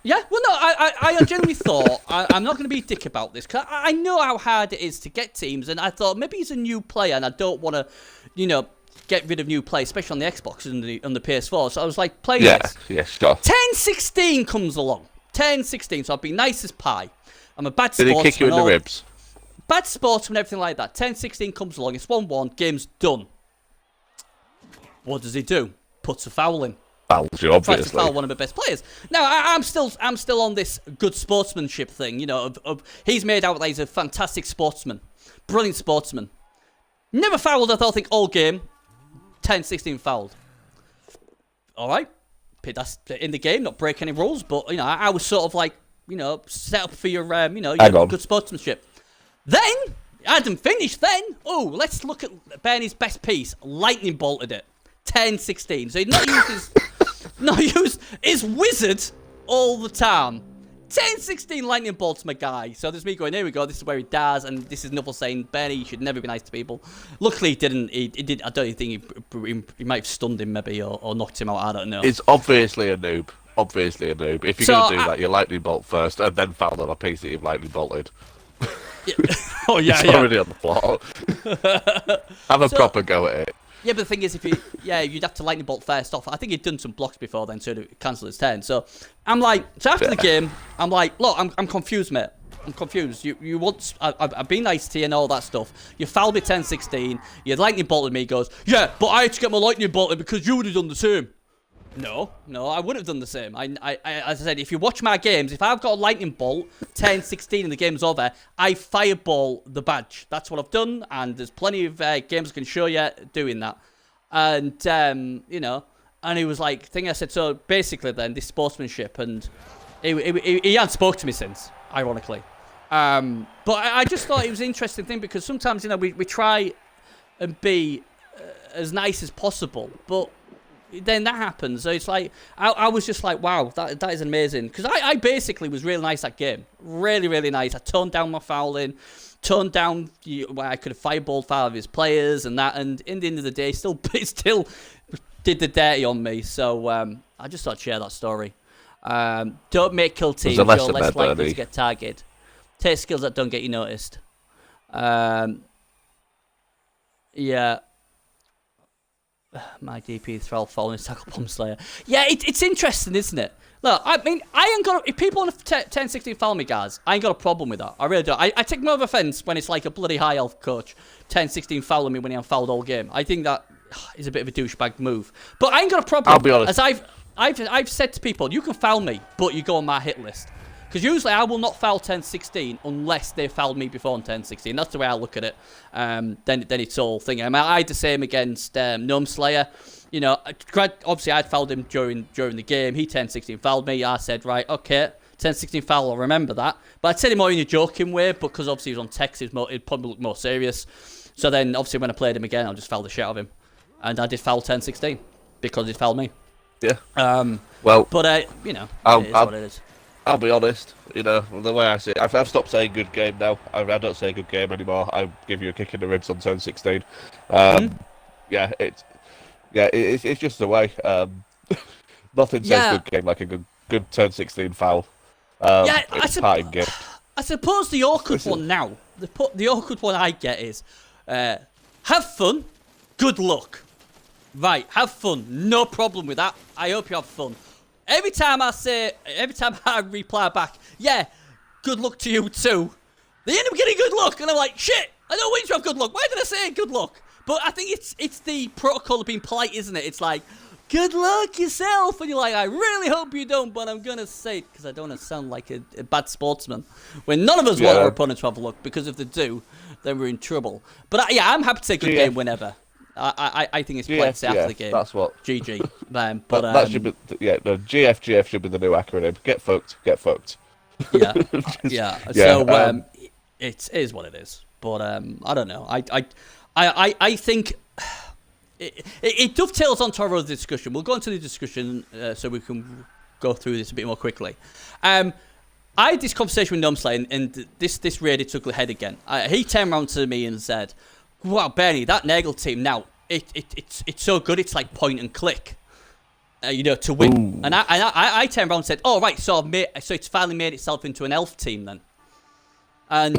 Speaker 1: Yeah, well, no, I genuinely thought I'm not gonna be a dick about this because I know how hard it is to get teams, and I thought maybe he's a new player, and I don't want to, get rid of new players, especially on the Xbox and on the PS4. So I was like, play this.
Speaker 2: Yeah, sure.
Speaker 1: 10-16 comes along. 10-16, so I've been nice as pie. I'm a bad sportsman.
Speaker 2: Did he kick you in the ribs?
Speaker 1: Bad sportsman, everything like that. 10-16 comes along, it's 1-1, game's done. What does he do? Puts a foul in.
Speaker 2: Fouls you, obviously.
Speaker 1: Tries to foul one of the best players. Now, I'm still on this good sportsmanship thing, he's made out like he's a fantastic sportsman. Brilliant sportsman. Never fouled, I think, all game. 10-16 fouled. Alright. That's in the game, not break any rules, but, I was sort of like, set up for your, your good sportsmanship. Then, I hadn't finished then. Oh, let's look at Bernie's best piece. Lightning bolted it. 10-16. So he'd not used his wizard all the time. 10-16 lightning bolts my guy. So there's me going, here we go, this is where he dies, and this is Nuffle saying, Bernie, you should never be nice to people. Luckily he didn't, he did, I don't think he might have stunned him maybe, or knocked him out, I don't know.
Speaker 2: It's obviously a noob. Obviously a noob. If you're going to do that, you lightning bolt first, and then foul on a piece that you've lightning bolted.
Speaker 1: Oh yeah,
Speaker 2: it's already on the floor. Have a proper go at it.
Speaker 1: Yeah, but the thing is, you'd have to lightning bolt first off. I think he'd done some blocks before then to cancel his turn. So I'm like, after the game, I'm like, look, I'm confused, mate. I'm confused. You want... I've been nice to you and all that stuff. You fouled me 10-16. You lightning bolted me. He goes, yeah, but I had to get my lightning bolted because you would have done the same. No, I would have done the same. As I said, if you watch my games, if I've got a lightning bolt, 10-16 and the game's over, I fireball the badge. That's what I've done, and there's plenty of games I can show you doing that. And, you know, and he was like, I said, so basically then, this sportsmanship, and he hadn't spoke to me since, ironically. But I just thought it was an interesting thing, because sometimes, you know, we try and be as nice as possible, but then that happens. So it's like, I was just like, wow, that is amazing. Because I basically was really nice that game. Really, really nice. I toned down my fouling, toned down where I could have fireballed 5 of his players and that. And in the end of the day, it still did the dirty on me. So I just thought I'd share that story. Don't make kill teams. You're less likely to get targeted. Take skills that don't get you noticed. Yeah. My DP thrall following tackle bomb slayer. Yeah, it's interesting, isn't it? Look, I mean, I ain't got. If people want to 10-16 foul me, guys, I ain't got a problem with that. I really don't. I take no offense when it's like a bloody high elf coach 10-16 fouling me when I'm fouled all game. I think that is a bit of a douchebag move. But I ain't got a problem.
Speaker 2: I'll be honest.
Speaker 1: As I've said to people, you can foul me, but you go on my hit list. Because usually I will not foul 10-16 unless they fouled me before 10-16. That's the way I look at it. Then it's all thing. I mean, I had the same against Gnome Slayer. You know, obviously I'd fouled him during the game. He 10-16 fouled me. I said, right, okay, 10-16 foul, I'll remember that. But I'd said it more in a joking way, because obviously he was on text, it'd probably look more serious. So then obviously when I played him again, I'll just foul the shit out of him. And I did foul 10-16 because he fouled me.
Speaker 2: Yeah.
Speaker 1: But you know, it is what it is.
Speaker 2: I'll be honest, you know, the way I see it, I've stopped saying good game now. I don't say good game anymore. I give you a kick in the ribs on 10-16. Yeah, it's just the way. Nothing says good game like a good 10-16 foul. It's a parting gift.
Speaker 1: I suppose the awkward one now, the awkward one I get is, have fun, good luck. Right, have fun, no problem with that. I hope you have fun. Every time I reply back, yeah, good luck to you too, they end up getting good luck, and I'm like, shit, I don't want you to have good luck. Why did I say good luck? But I think it's the protocol of being polite, isn't it? It's like, good luck yourself, and you're like, I really hope you don't, but I'm gonna say it because I don't want to sound like a bad sportsman. When none of us want our opponent to have luck, because if they do, then we're in trouble. But I'm happy to say good game whenever. I think it's played after the game.
Speaker 2: That's what.
Speaker 1: GG. But
Speaker 2: that should be GF should be the new acronym. Get fucked.
Speaker 1: Yeah. So it is what it is. But I don't know. I think it dovetails onto our other discussion. We'll go into the discussion so we can go through this a bit more quickly. I had this conversation with Gnome Slayer, and this really took the head again. He turned around to me and said, wow, Bernie, that Nagel team now, it's so good, it's like point and click, you know, to win. Ooh. And I turned around and said, oh, right, so it's finally made itself into an elf team then. And,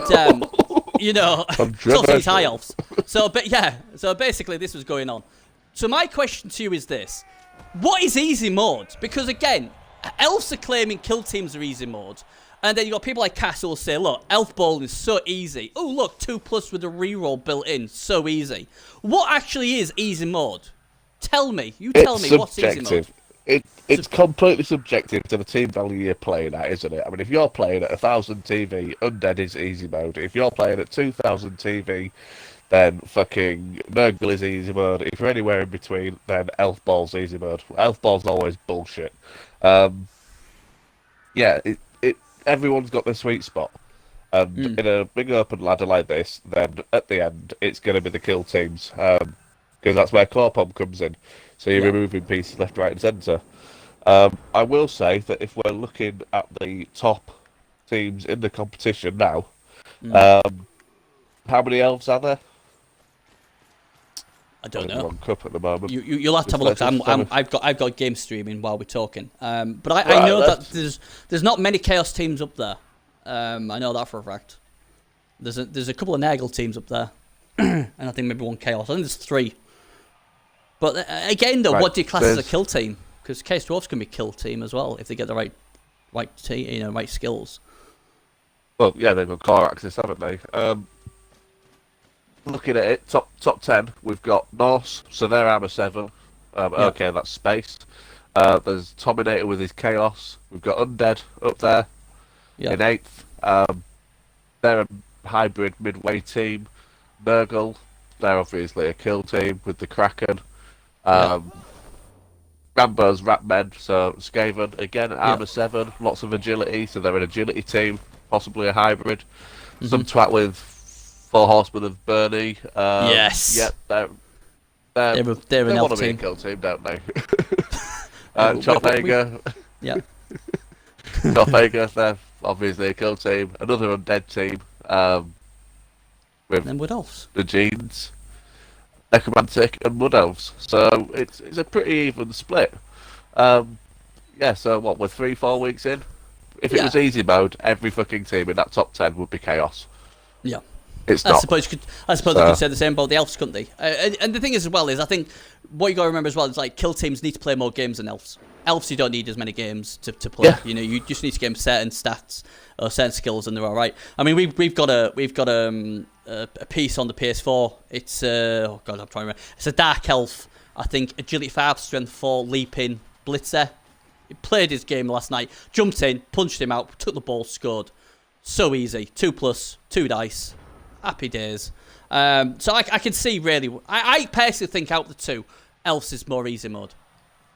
Speaker 1: you know, so these high elves. So basically this was going on. So my question to you is this. What is easy mode? Because, again, elves are claiming kill teams are easy mode. And then you got people like Cass who will say, look, elf bowling is so easy. Oh, look, 2+ with a reroll built in. So easy. What actually is easy mode? Tell me. Tell me what's easy mode.
Speaker 2: It's completely subjective to the team value you're playing at, isn't it? I mean, if you're playing at 1,000 TV, Undead is easy mode. If you're playing at 2,000 TV, then fucking Nurgle is easy mode. If you're anywhere in between, then Elf Ball's easy mode. Elf Ball's always bullshit. Everyone's got their sweet spot. And in a big open ladder like this, then at the end, it's going to be the kill teams. Because that's where Corpom comes in. So you're removing pieces left, right, and centre. I will say that if we're looking at the top teams in the competition now, how many elves are there?
Speaker 1: I don't know.
Speaker 2: One cup at the moment.
Speaker 1: You'll have to have a look. I've got game streaming while we're talking. But I know that there's not many chaos teams up there. I know that for a fact. There's a couple of Nagel teams up there, and I think maybe one chaos. I think there's 3. But again, though, what do you class as a kill team? Because Chaos Dwarfs can be kill team as well if they get the right skills.
Speaker 2: Well, yeah, they've got core access, haven't they? Looking at it, top 10, we've got Norse, so they're armor 7. Okay, that's space. There's Tominator with his chaos. We've got Undead up there in 8th. They're a hybrid midway team. Nurgle, they're obviously a kill team with the Kraken. Rambo's Ratmen, so Skaven, again, armor 7, lots of agility, so they're an agility team, possibly a hybrid. Some twat with 4 Horsemen of Bernie.
Speaker 1: Yes.
Speaker 2: Yep, they're
Speaker 1: an elf
Speaker 2: want to be a
Speaker 1: team.
Speaker 2: kill team, don't they? Chophager.
Speaker 1: Yeah.
Speaker 2: Chophager, they're obviously a kill team. Another undead team. With
Speaker 1: And Wood Elves.
Speaker 2: the Genes, Necromantic, and Wood Elves. So it's a pretty even split. Yeah, so what, we're 3-4 weeks in? If it was easy mode, every fucking team in that top 10 would be chaos.
Speaker 1: Yeah.
Speaker 2: It's not.
Speaker 1: I suppose they could say the same about the elves, couldn't they? And the thing is, as well, is I think what you got to remember as well is like kill teams need to play more games than elves. Elves, you don't need as many games to play.
Speaker 2: Yeah.
Speaker 1: You know, you just need to get them certain stats or certain skills, and they're all right. I mean, we've got a piece on the PS4. It's oh god, I'm trying to remember. It's a dark elf. I think agility 5, strength 4, leaping, blitzer. He played his game last night. Jumped in, punched him out, took the ball, scored. So easy. 2+, 2 dice. Happy days. So I can see really. I personally think out of the two, elves is more easy mode.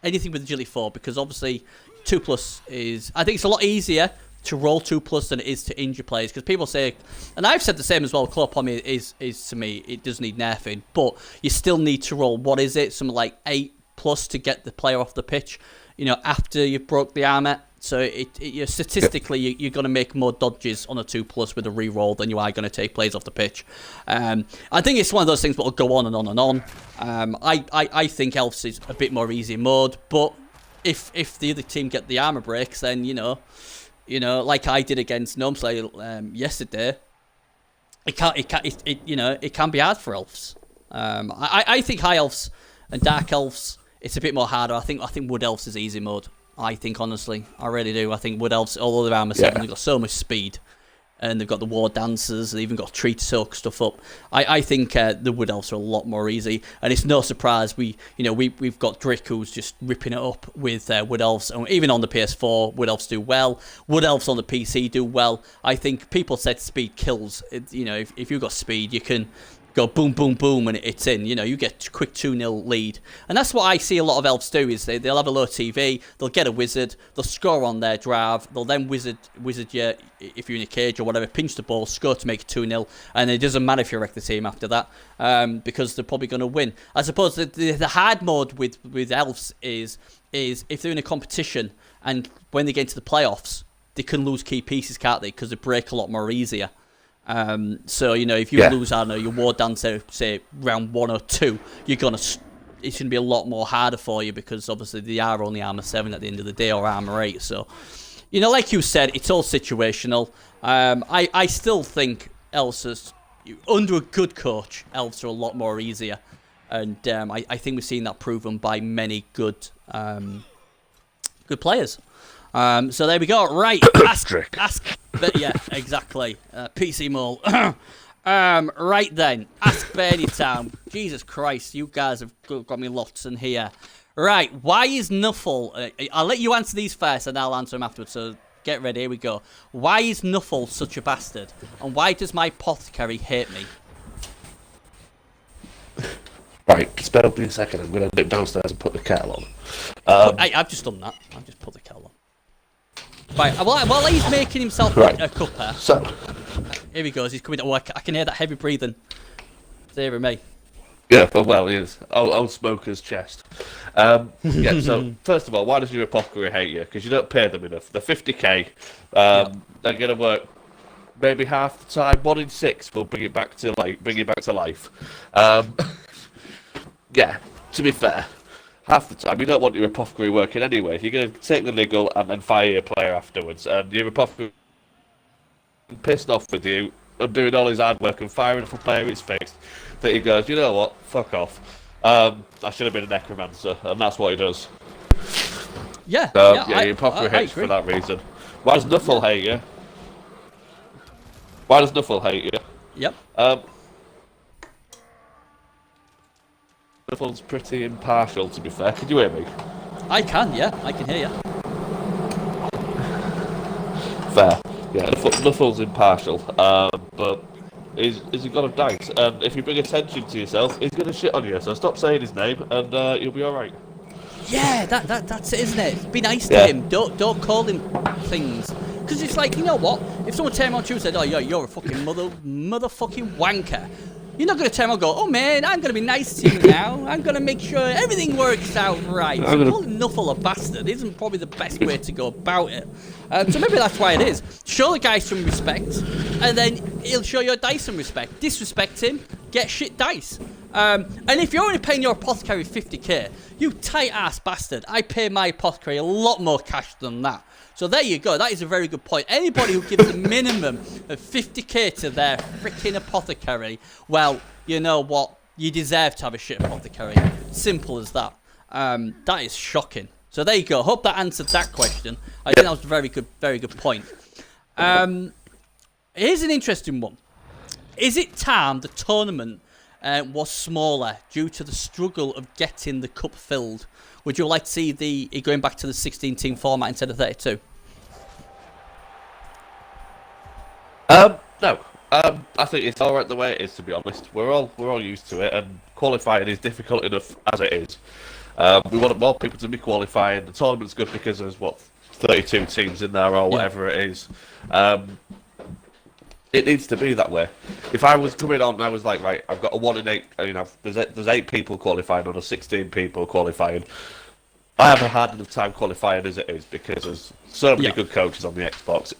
Speaker 1: Anything with agility 4, because obviously 2+ is. I think it's a lot easier to roll 2+ than it is to injure players, because people say, and I've said the same as well. Claw upon me is to me, it does need nerfing, but you still need to roll. What is it? Something like 8+ to get the player off the pitch. You know, after you've broke the armor. So statistically, you're going to make more dodges on a 2+ with a reroll than you are going to take players off the pitch. I think it's one of those things that will go on and on and on. I think elves is a bit more easy mode, but if the other team get the armor breaks, then you know, like I did against Gnome Slayer yesterday, it can be hard for elves. I think high elves and dark elves, it's a bit more harder. I think wood elves is easy mode. I think, honestly, I really do. I think Wood Elves, although they're armor 7, they've got so much speed, and they've got the war dancers, they've even got tree to soak stuff up. I think the Wood Elves are a lot more easy, and it's no surprise we've got Drick who's just ripping it up with Wood Elves, and even on the PS4, Wood Elves do well. Wood Elves on the PC do well. I think people said speed kills. If you've got speed, you can go boom, boom, boom, and it's in. You get a quick 2-0 lead. And that's what I see a lot of elves do, is they'll have a low TV, they'll get a wizard, they'll score on their drive, they'll then wizard you, if you're in a cage or whatever, pinch the ball, score to make it 2-0, and it doesn't matter if you wreck the team after that, because they're probably going to win. I suppose the hard mode with elves is if they're in a competition, and when they get into the playoffs, they can lose key pieces, can't they? Because they break a lot more easier. So if you lose, I don't know, your war dancer, say round 1 or 2, it's gonna be a lot more harder for you, because obviously they are only armor 7 at the end of the day, or armor 8. So like you said, it's all situational. I still think elves under a good coach, elves are a lot more easier, and I think we've seen that proven by many good players. So there we go. Right, ask. But yeah, exactly. PC Mole. Right then, ask Bernie Town. Jesus Christ, you guys have got me lots in here. Right, why is Nuffle? I'll let you answer these first, and I'll answer them afterwards. So get ready. Here we go. Why is Nuffle such a bastard? And why does my apothecary hate me?
Speaker 2: Right, spare with me a second. I'm going to nip downstairs and put the kettle on.
Speaker 1: I've just done that. I've just put the kettle on. Right, while he's making himself a cuppa.
Speaker 2: So,
Speaker 1: here he goes. He's coming. I can hear that heavy breathing. It's hearing me.
Speaker 2: Yeah, well, he is. Old smoker's chest. Yeah, so, first of all, why does your apothecary hate you? Because you don't pay them enough. They're 50k. They're going to work maybe half the time. 1 in 6 will bring it back to life. Yeah, to be fair, half the time you don't want your apothecary working anyway. You're going to take the niggle and then fire your player afterwards, and your apothecary pissed off with you and doing all his hard work and firing off a player in his face that he goes, you know what, fuck off. I should have been a necromancer, and that's what he does.
Speaker 1: Yeah,
Speaker 2: your apothecary hates for that reason. Why does Nuffle hate you? Why does Nuffle hate you?
Speaker 1: Yep.
Speaker 2: Nuffle's pretty impartial, to be fair. Can you hear me?
Speaker 1: I can, yeah. I can hear you.
Speaker 2: Fair. Yeah, Nuffle's impartial, but he's got a dice, and if you bring attention to yourself, he's going to shit on you, so stop saying his name, and you'll be alright.
Speaker 1: Yeah, that's it, isn't it? Be nice to him. Don't call him things. Because it's like, you know what? If someone turned around to you and said, oh, you're a fucking motherfucking wanker, you're not going to turn around and go, oh, man, I'm going to be nice to you now. I'm going to make sure everything works out right. So calling Nuffle a bastard isn't probably the best way to go about it. So maybe that's why it is. Show the guy some respect, and then he'll show your dice some respect. Disrespect him, get shit dice. And if you're only paying your apothecary 50k, you tight-ass bastard, I pay my apothecary a lot more cash than that. So there you go, that is a very good point. Anybody who gives a minimum of 50k to their freaking apothecary, well, you know what? You deserve to have a shit apothecary. Simple as that. That is shocking. So there you go. Hope that answered that question. I think that was a very good point. Here's an interesting one. Is it time the tournament was smaller due to the struggle of getting the cup filled? Would you like to see it going back to the 16-team format instead of 32?
Speaker 2: No. I think it's all right the way it is. To be honest, we're all used to it, and qualifying is difficult enough as it is. We want more people to be qualifying. The tournament's good because there's 32 teams in there or whatever it is. It needs to be that way. If I was coming on and I was like, right, I've got a 1 in 8, you know, there's 8 people qualifying on a 16 people qualifying. I have a hard enough time qualifying as it is because there's so many good coaches on the Xbox.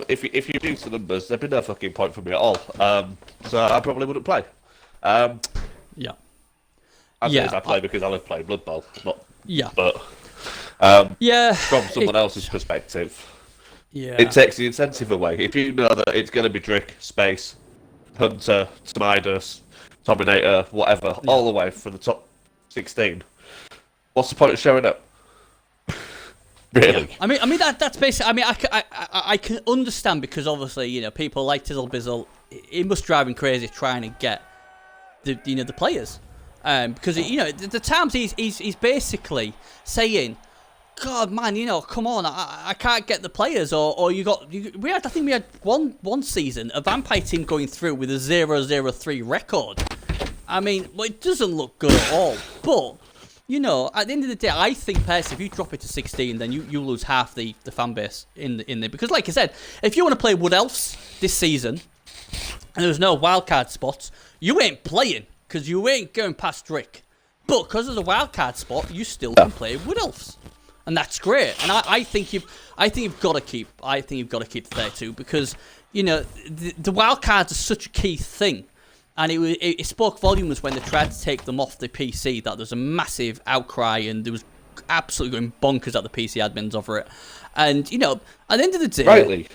Speaker 2: If you reduce the numbers, there'd be no fucking point for me at all. So I probably wouldn't play. I play because I love playing Blood Bowl. But from someone else's perspective, it takes the incentive away. If you know that it's going to be Drick, Space, Hunter, Smidus, Dominator, whatever, all the way from the top 16, what's the point of showing up? Really?
Speaker 1: Yeah. I mean that's basically. I mean, I can understand because obviously, you know, people like Tizzle Bizzle. It must drive him crazy trying to get the players, because the times he's basically saying, God, man, come on, I can't get the players, or I think we had one season a Vampire team going through with a 0-0-3 record. I mean, well, it doesn't look good at all, but. At the end of the day, I think personally, if you drop it to 16, then you lose half the fan base in there. Because, like I said, if you want to play Wood Elves this season, and there's no wildcard spots, you ain't playing because you ain't going past Drick. But because there's a wildcard spot, you still can play Wood Elves, and that's great. And I think you've got to keep. I think you've got to keep the 32 because the wildcards are such a key thing. And it spoke volumes when they tried to take them off the PC, that there's a massive outcry and there was absolutely going bonkers at the PC admins over it. And, at the end of the day,
Speaker 2: rightly,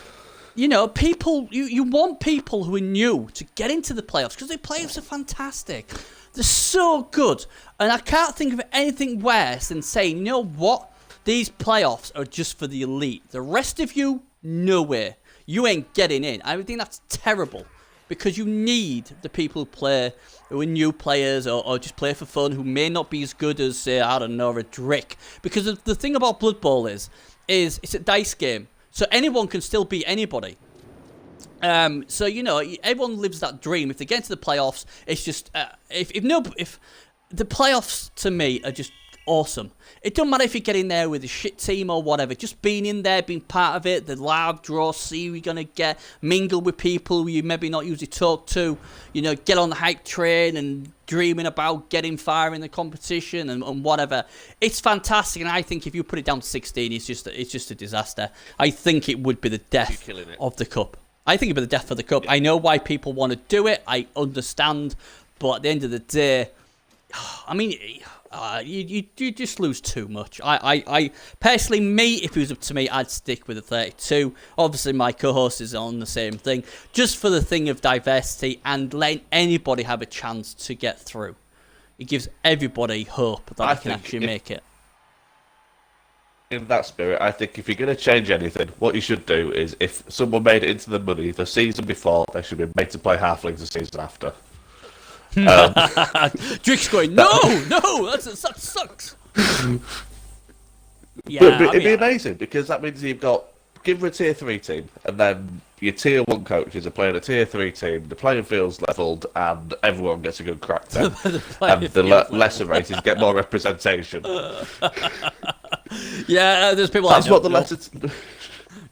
Speaker 1: people, you want people who are new to get into the playoffs because the playoffs are fantastic. They're so good. And I can't think of anything worse than saying, you know what? These playoffs are just for the elite. The rest of you, nowhere. You ain't getting in. I think that's terrible. Because you need the people who are new players or just play for fun, who may not be as good as, say, I don't know, a Drick. Because the thing about Blood Bowl is it's a dice game. So anyone can still beat anybody. So, everyone lives that dream. If they get into the playoffs, it's just... if the playoffs, to me, are just awesome. It doesn't matter if you get in there with a shit team or whatever. Just being in there, being part of it, the live draw, see who you're going to get, mingle with people who you maybe not usually talk to, get on the hype train and dreaming about getting far in the competition and whatever. It's fantastic, and I think if you put it down to 16, it's just a disaster. I think it would be the death of the Cup. I think it would be the death of the Cup. I know why people want to do it. I understand. But at the end of the day, I mean... you just lose too much. I personally, if it was up to me, I'd stick with the 32. Obviously, my co-host is on the same thing, just for the thing of diversity and letting anybody have a chance to get through. It gives everybody hope that they can actually make it.
Speaker 2: in that spirit, I think if you're going to change anything, what you should do is if someone made it into the money the season before, they should be made to play halflings the season after.
Speaker 1: Drick's going, no, that sucks. Yeah,
Speaker 2: But it'd be amazing because that means you've got give her a tier 3 team, and then your tier 1 coaches are playing a tier 3 team. The playing field's levelled, and everyone gets a good crack then. And the lesser races get more representation.
Speaker 1: Yeah, there's people.
Speaker 2: That's what the lesser.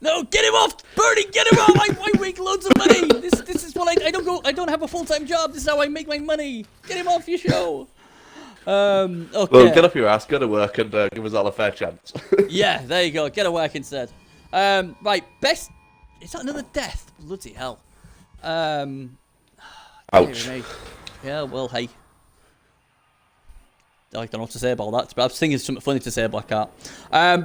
Speaker 1: No, get him off, Bernie! Get him off! I make loads of money. This is what I don't go. I don't have a full-time job. This is how I make my money. Get him off your show. Okay.
Speaker 2: Well, get up your ass, go to work, and give us all a fair chance.
Speaker 1: Yeah, there you go. Get to work instead. Right, best. Is that another death? Bloody hell.
Speaker 2: Ouch.
Speaker 1: Yeah, well, hey. I don't know what to say about that, but I was thinking something funny to say, but I can't.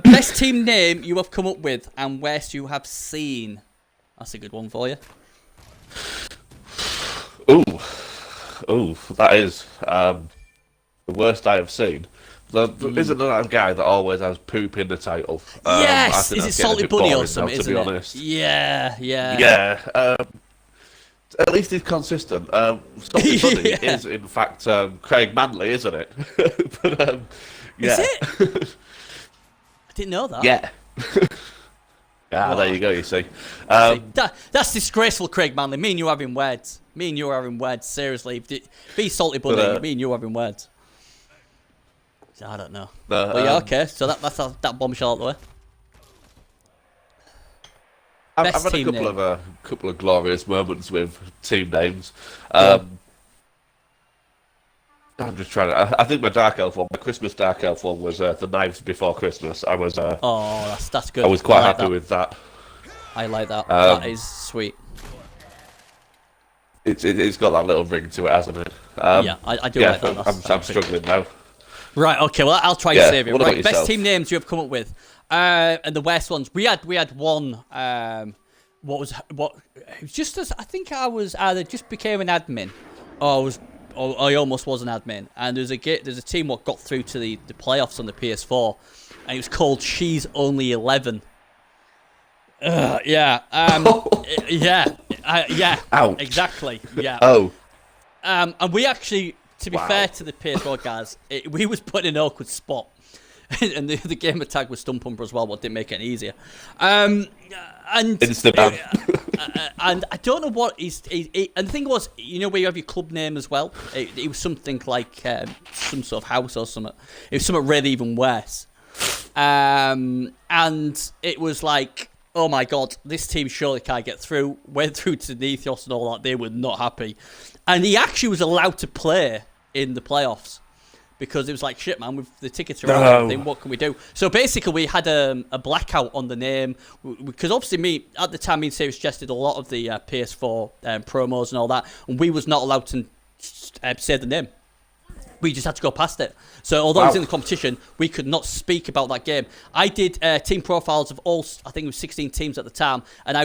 Speaker 1: Best team name you have come up with and worst you have seen. That's a good one for you.
Speaker 2: Ooh, that is the worst I have seen. Isn't that guy that always has poop in the title?
Speaker 1: Yes, is it Salty Bunny or something?
Speaker 2: Now, to be honest.
Speaker 1: Yeah.
Speaker 2: Yeah. At least he's consistent. Salty Bunny is, in fact, Craig Manley, isn't it? But, yeah.
Speaker 1: Is it? I didn't know that.
Speaker 2: Yeah. Yeah, there you go, you see.
Speaker 1: That's disgraceful, Craig Manley. Me and you having words. Seriously. Be Salty Bunny, me and you having words. I don't know. But yeah, okay. So that's that bombshell out the way.
Speaker 2: I've had a couple of glorious moments with team names. I'm just trying to. I think my Dark Elf one, my Christmas Dark Elf one, was the Knives Before Christmas. I was.
Speaker 1: That's good.
Speaker 2: I was quite happy with that.
Speaker 1: I like that. That is sweet.
Speaker 2: It's got that little ring to it, hasn't it?
Speaker 1: Yeah, I do like that.
Speaker 2: I'm struggling now.
Speaker 1: Right, okay, well, I'll try to save it. Right,
Speaker 2: yourself?
Speaker 1: Best team names you have come up with. And the worst ones. We had one, it was just as, I think I was either just became an admin, or I almost was an admin. And there's a team what got through to the playoffs on the PS4, and it was called She's Only 11. Yeah. Yeah.
Speaker 2: Ouch.
Speaker 1: Exactly. Yeah.
Speaker 2: Oh.
Speaker 1: And we actually, to be fair to the PS4 guys, we was put in an awkward spot. And the game tag was Stump Pumper as well, what didn't make it any easier. And
Speaker 2: Instagram.
Speaker 1: And I don't know what and the thing was, you know where you have your club name as well? It was something like some sort of house or something. It was something really even worse. And it was like, oh my god, this team surely can't get through. Went through to Nethos and all that. They were not happy. And he actually was allowed to play in the playoffs. Because it was like, shit, man, with the tickets around and everything, what can we do? So basically, we had a blackout on the name. Because obviously, at the time, me and Sirius suggested a lot of the PS4 promos and all that. And we was not allowed to say the name. We just had to go past it. So although it was in the competition, we could not speak about that game. I did team profiles of all, I think it was 16 teams at the time. And I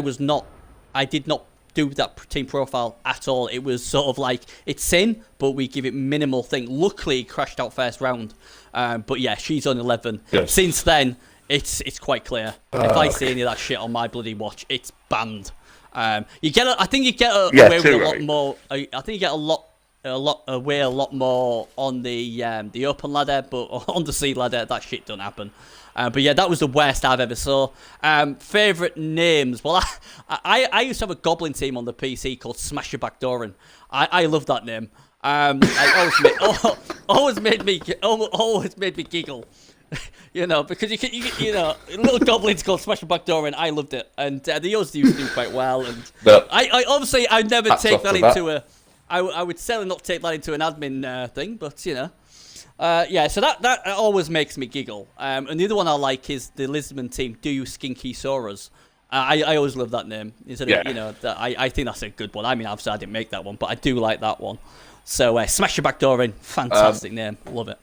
Speaker 1: did not do that team profile at all. It was sort of like, it's in, but we give it minimal thing. Luckily, it crashed out first round. But yeah, She's on 11. Yes. Since then, it's quite clear. If I see any of that shit on my bloody watch, it's banned. I think you get away with a lot more. I think you get a lot more on the open ladder, but on the sea ladder, that shit don't happen. But yeah, that was the worst I've ever saw. Favourite names? Well, I used to have a goblin team on the PC called Smash Your Back Doorin'. I love that name. Always made me giggle. You know, because you know, little goblins called Smash Your Back Doorin'. I loved it, and they always used to do quite well. And I obviously I never take that into a. I would certainly not take that into an admin thing, but you know. Yeah, so that always makes me giggle. And the other one I like is the Lisbon team, Do You Skinky Soras? I always love that name. I think that's a good one. I mean, obviously I didn't make that one, but I do like that one. So Smash Your Back Doorin', fantastic name. Love it.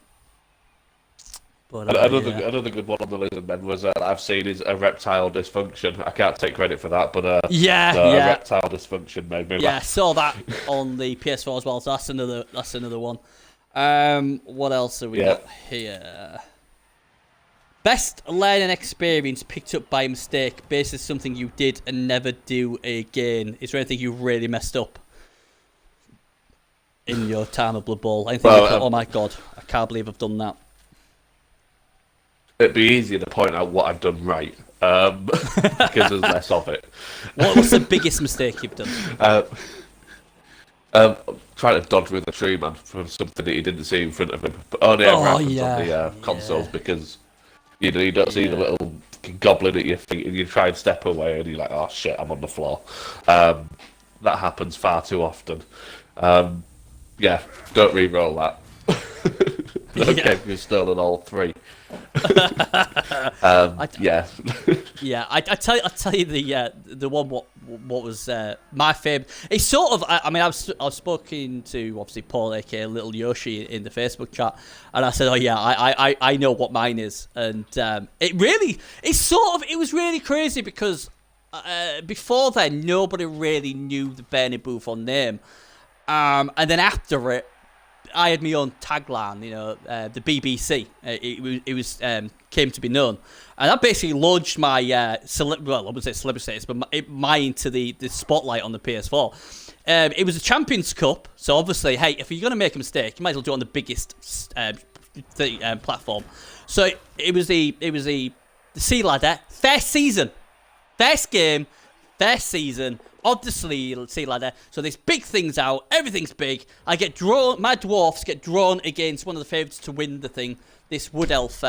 Speaker 1: But,
Speaker 2: another good one on the Lizard Men was I've seen is Reptile Dysfunction. I can't take credit for that, but Reptile Dysfunction made me laugh.
Speaker 1: Yeah, I saw that on the PS4 as well, so that's another one. What else have we got here? Best learning experience picked up by mistake, based on something you did and never do again. Is there anything you really messed up in your time of Blood Bowl? Anything you thought, oh my god, I can't believe I've done that?
Speaker 2: It'd be easier to point out what I've done right, because there's less of it.
Speaker 1: What's the biggest mistake you've done?
Speaker 2: Trying to dodge with a tree man from something that he didn't see in front of him, but only ever happens on the consoles because you don't see the little goblin at your feet and you try and step away and you're like, oh shit, I'm on the floor. That happens far too often. Don't re-roll that. Okay, we've stolen all 3. I tell you the one what was my favourite. It's sort of I've spoken to obviously Paul aka Little Yoshi in the Facebook chat, and I said I know what mine is, and it was really crazy because before then nobody really knew the Bernie Buffon name, and then after it I had my own tagline, the BBC. It was came to be known, and that basically launched my I wouldn't say celebrity status, but mine to the spotlight on the PS4. It was a Champions Cup, so obviously, hey, if you're gonna make a mistake, you might as well do it on the biggest platform. So it was the Sea Ladder first game, first season of the Sea Ladder. So this big thing's out, everything's big. My dwarfs get drawn against one of the favourites to win the thing, this Wood Elf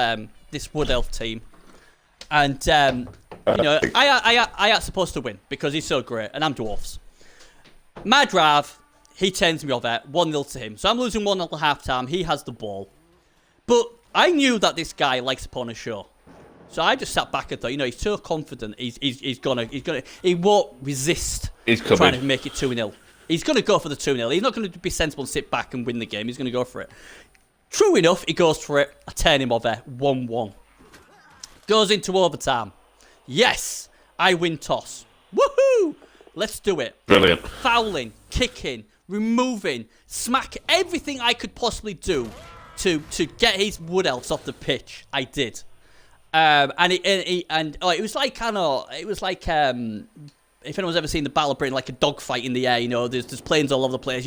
Speaker 2: team. And I ain't supposed to win because he's so great, and I'm dwarfs. Mad Rav, he turns me over 1-0 to him. So I'm losing 1-0 at half time, he has the ball. But I knew that this guy likes to put on a show. So I just sat back and thought, he's so confident. He won't resist trying to make it 2-0. He's gonna go for the 2-0. He's not gonna be sensible and sit back and win the game. He's gonna go for it. True enough, he goes for it. I turn him over 1-1. Goes into overtime. Yes, I win toss. Woohoo! Let's do it. Brilliant.
Speaker 1: Fouling, kicking, removing, smack everything I could possibly do to get his Wood Elves off the pitch. I did. It was like if anyone's ever seen the Battle of Britain, like a dogfight in the air, there's planes all over the place.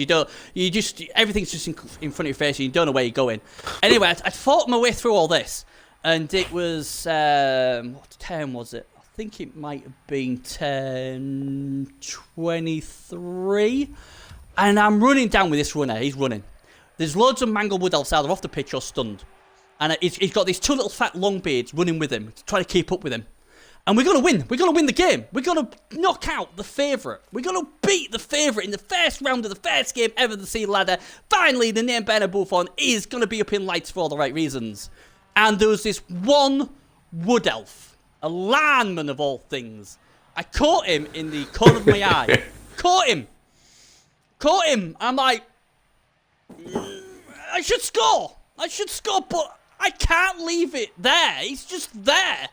Speaker 1: Everything's just in front of your face, and you don't know where you're going. Anyway, I fought my way through all this, and it was what turn was it? I think it might have been turn 23, and I'm running down with this runner. He's running. There's loads of mangled Wood Elves either off the pitch or stunned. And he's got these 2 little fat long beards running with him, trying to keep up with him. And we're going to win. We're going to win the game. We're going to knock out the favourite. We're going to beat the favourite in the first round of the first game ever, the Sea Ladder. Finally, the name Bernie Buffon is going to be up in lights for all the right reasons. And there was this one Wood Elf, a lineman of all things. I caught him in the corner of my eye. Caught him. I'm like, I should score, but I can't leave it there. He's just there.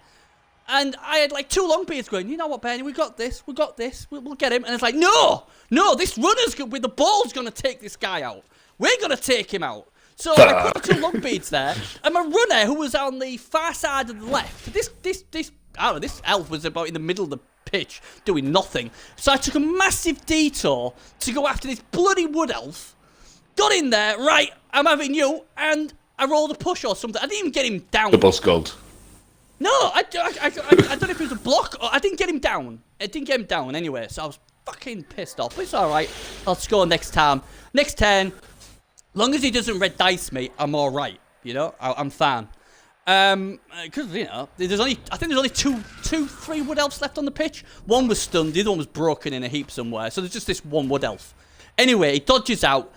Speaker 1: And I had like 2 long beards going, you know what, Bernie, we got this. We'll get him. And it's like, no, this runner's with the ball's going to take this guy out. We're going to take him out. So I put the 2 long beards there, and my runner, who was on the far side of the left, this elf was about in the middle of the pitch, doing nothing. So I took a massive detour to go after this bloody Wood Elf, got in there, right, I'm having you, and I rolled a push or something. I didn't even get him down.
Speaker 2: Double skulled.
Speaker 1: No, I don't know if it was a block or I didn't get him down. I didn't get him down anyway, so I was fucking pissed off. But it's alright. I'll score next time. Next turn, long as he doesn't red dice me, I'm alright. I'm fine. Because, there's only 3 Wood Elves left on the pitch. One was stunned, the other one was broken in a heap somewhere. So there's just this one Wood Elf. Anyway, he dodges out.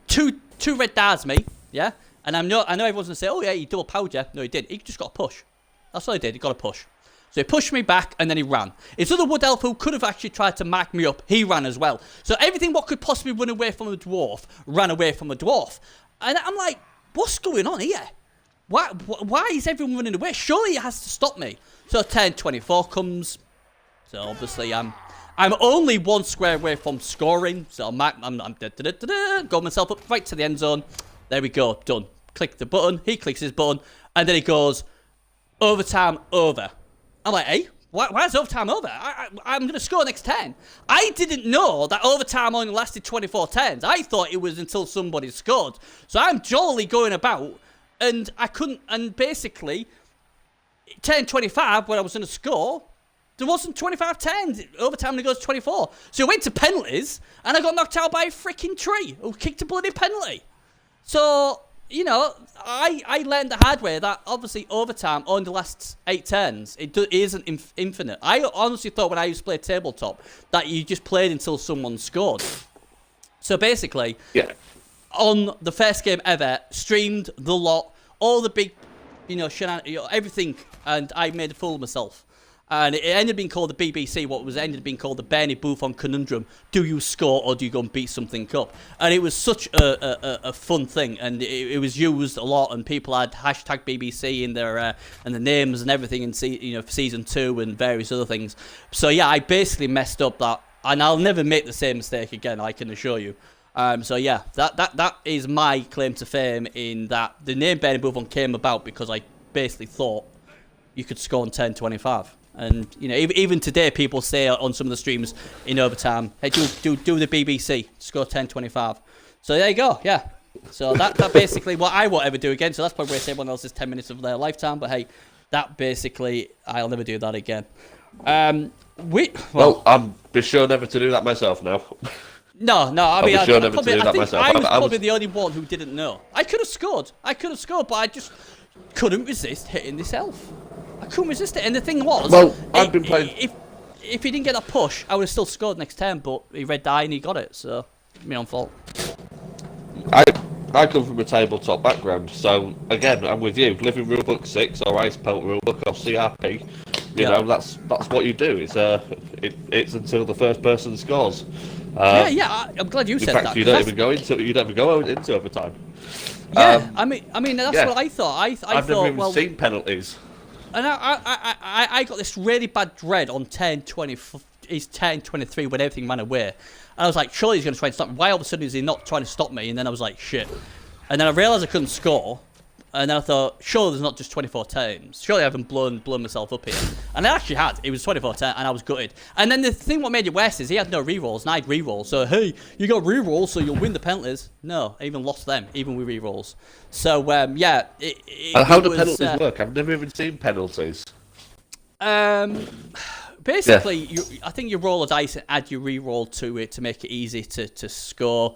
Speaker 1: Two red darts me, yeah? And I know everyone's going to say, oh yeah, he double powered you. No, he didn't. He just got a push. That's all he did. He got a push. So he pushed me back and then he ran. His other Wood Elf, who could have actually tried to mark me up, he ran as well. So everything what could possibly run away from a dwarf ran away from a dwarf. And I'm like, what's going on here? Why is everyone running away? Surely he has to stop me. So turn 24 comes. So obviously I'm only 1 square away from scoring. So I'm got myself up right to the end zone. There we go, done. Click the button. He clicks his button, and then he goes, overtime over. I'm like, hey, why is overtime over? I'm going to score next 10. I didn't know that overtime only lasted 24 10s. I thought it was until somebody scored. So I'm jolly going about, and I couldn't, and basically, 10-25 when I was going to score, there wasn't 25-10. Overtime only goes 24. So I went to penalties, and I got knocked out by a freaking tree who kicked a bloody penalty. So, you know, I learned the hard way that obviously overtime only lasts 8 turns. It isn't infinite. I honestly thought when I used to play tabletop that you just played until someone scored. So basically, on the first game ever, streamed the lot, all the big, everything, and I made a fool of myself. And it ended up being called the BBC, what was ended up being called the Bernie Buffon Conundrum. Do you score or do you go and beat something up? And it was such a fun thing, and it was used a lot, and people had hashtag BBC in their and the names and everything in for season 2 and various other things. So yeah, I basically messed up that, and I'll never make the same mistake again, I can assure you. So yeah, that is my claim to fame, in that the name Bernie Buffon came about because I basically thought you could score on 10-25. And even today, people say on some of the streams in overtime, "Hey, do the BBC, score 10-25." So there you go. Yeah. So that basically what I won't ever do again. So that's probably waste everyone else's 10 minutes of their lifetime. But hey, that basically I'll never do that again.
Speaker 3: Well, I'm be sure never to do that myself now.
Speaker 1: No. I mean,
Speaker 3: I
Speaker 1: think I was probably the only one who didn't know. I could have scored, but I just couldn't resist hitting this elf. I couldn't resist it, and the thing was,
Speaker 3: I've been playing.
Speaker 1: If he didn't get that push, I would have still scored next turn, but he read die and he got it, so my own fault.
Speaker 3: I come from a tabletop background, so again, I'm with you. Living Rulebook 6 or Ice Pelt Rulebook or CRP, you know, that's what you do. It's until the first person scores.
Speaker 1: I'm glad you said that.
Speaker 3: You don't even go into overtime.
Speaker 1: Yeah, I mean that's what I thought.
Speaker 3: I've never even seen penalties.
Speaker 1: And I got this really bad dread on 10-23 when everything ran away. And I was like, surely he's going to try and stop me. Why all of a sudden is he not trying to stop me? And then I was like, shit. And then I realised I couldn't score. And then I thought, surely there's not just 24 times. Surely I haven't blown myself up here. And I actually had. It was 24 times, and I was gutted. And then the thing what made it worse is he had no rerolls, and I had rerolls. So, hey, you got rerolls, so you'll win the penalties. No, I even lost them, even with rerolls. So, yeah.
Speaker 3: How do penalties work? I've never even seen penalties.
Speaker 1: Basically, I think you roll a dice and add your reroll to it to make it easy to score.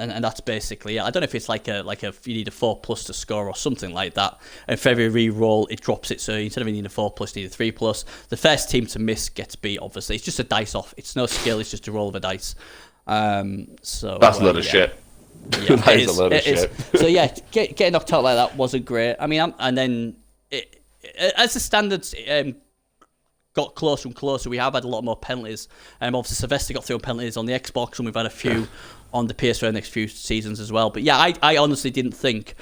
Speaker 1: And that's basically it. I don't know if it's like you need a 4+ to score or something like that. And for every re-roll, it drops it. So instead of needing a 4+, you need a 3+. The first team to miss gets beat, obviously. It's just a dice off. It's no skill. It's just a roll of a dice. So
Speaker 3: that's a load of shit.
Speaker 1: Yeah,
Speaker 3: that is a load of shit.
Speaker 1: So yeah, getting knocked out like that wasn't great. I mean, and then as the standards got closer and closer, we have had a lot more penalties. Obviously, Sylvester got through penalties on the Xbox, and we've had a few on the PS4 in the next few seasons as well. But yeah, I honestly didn't think.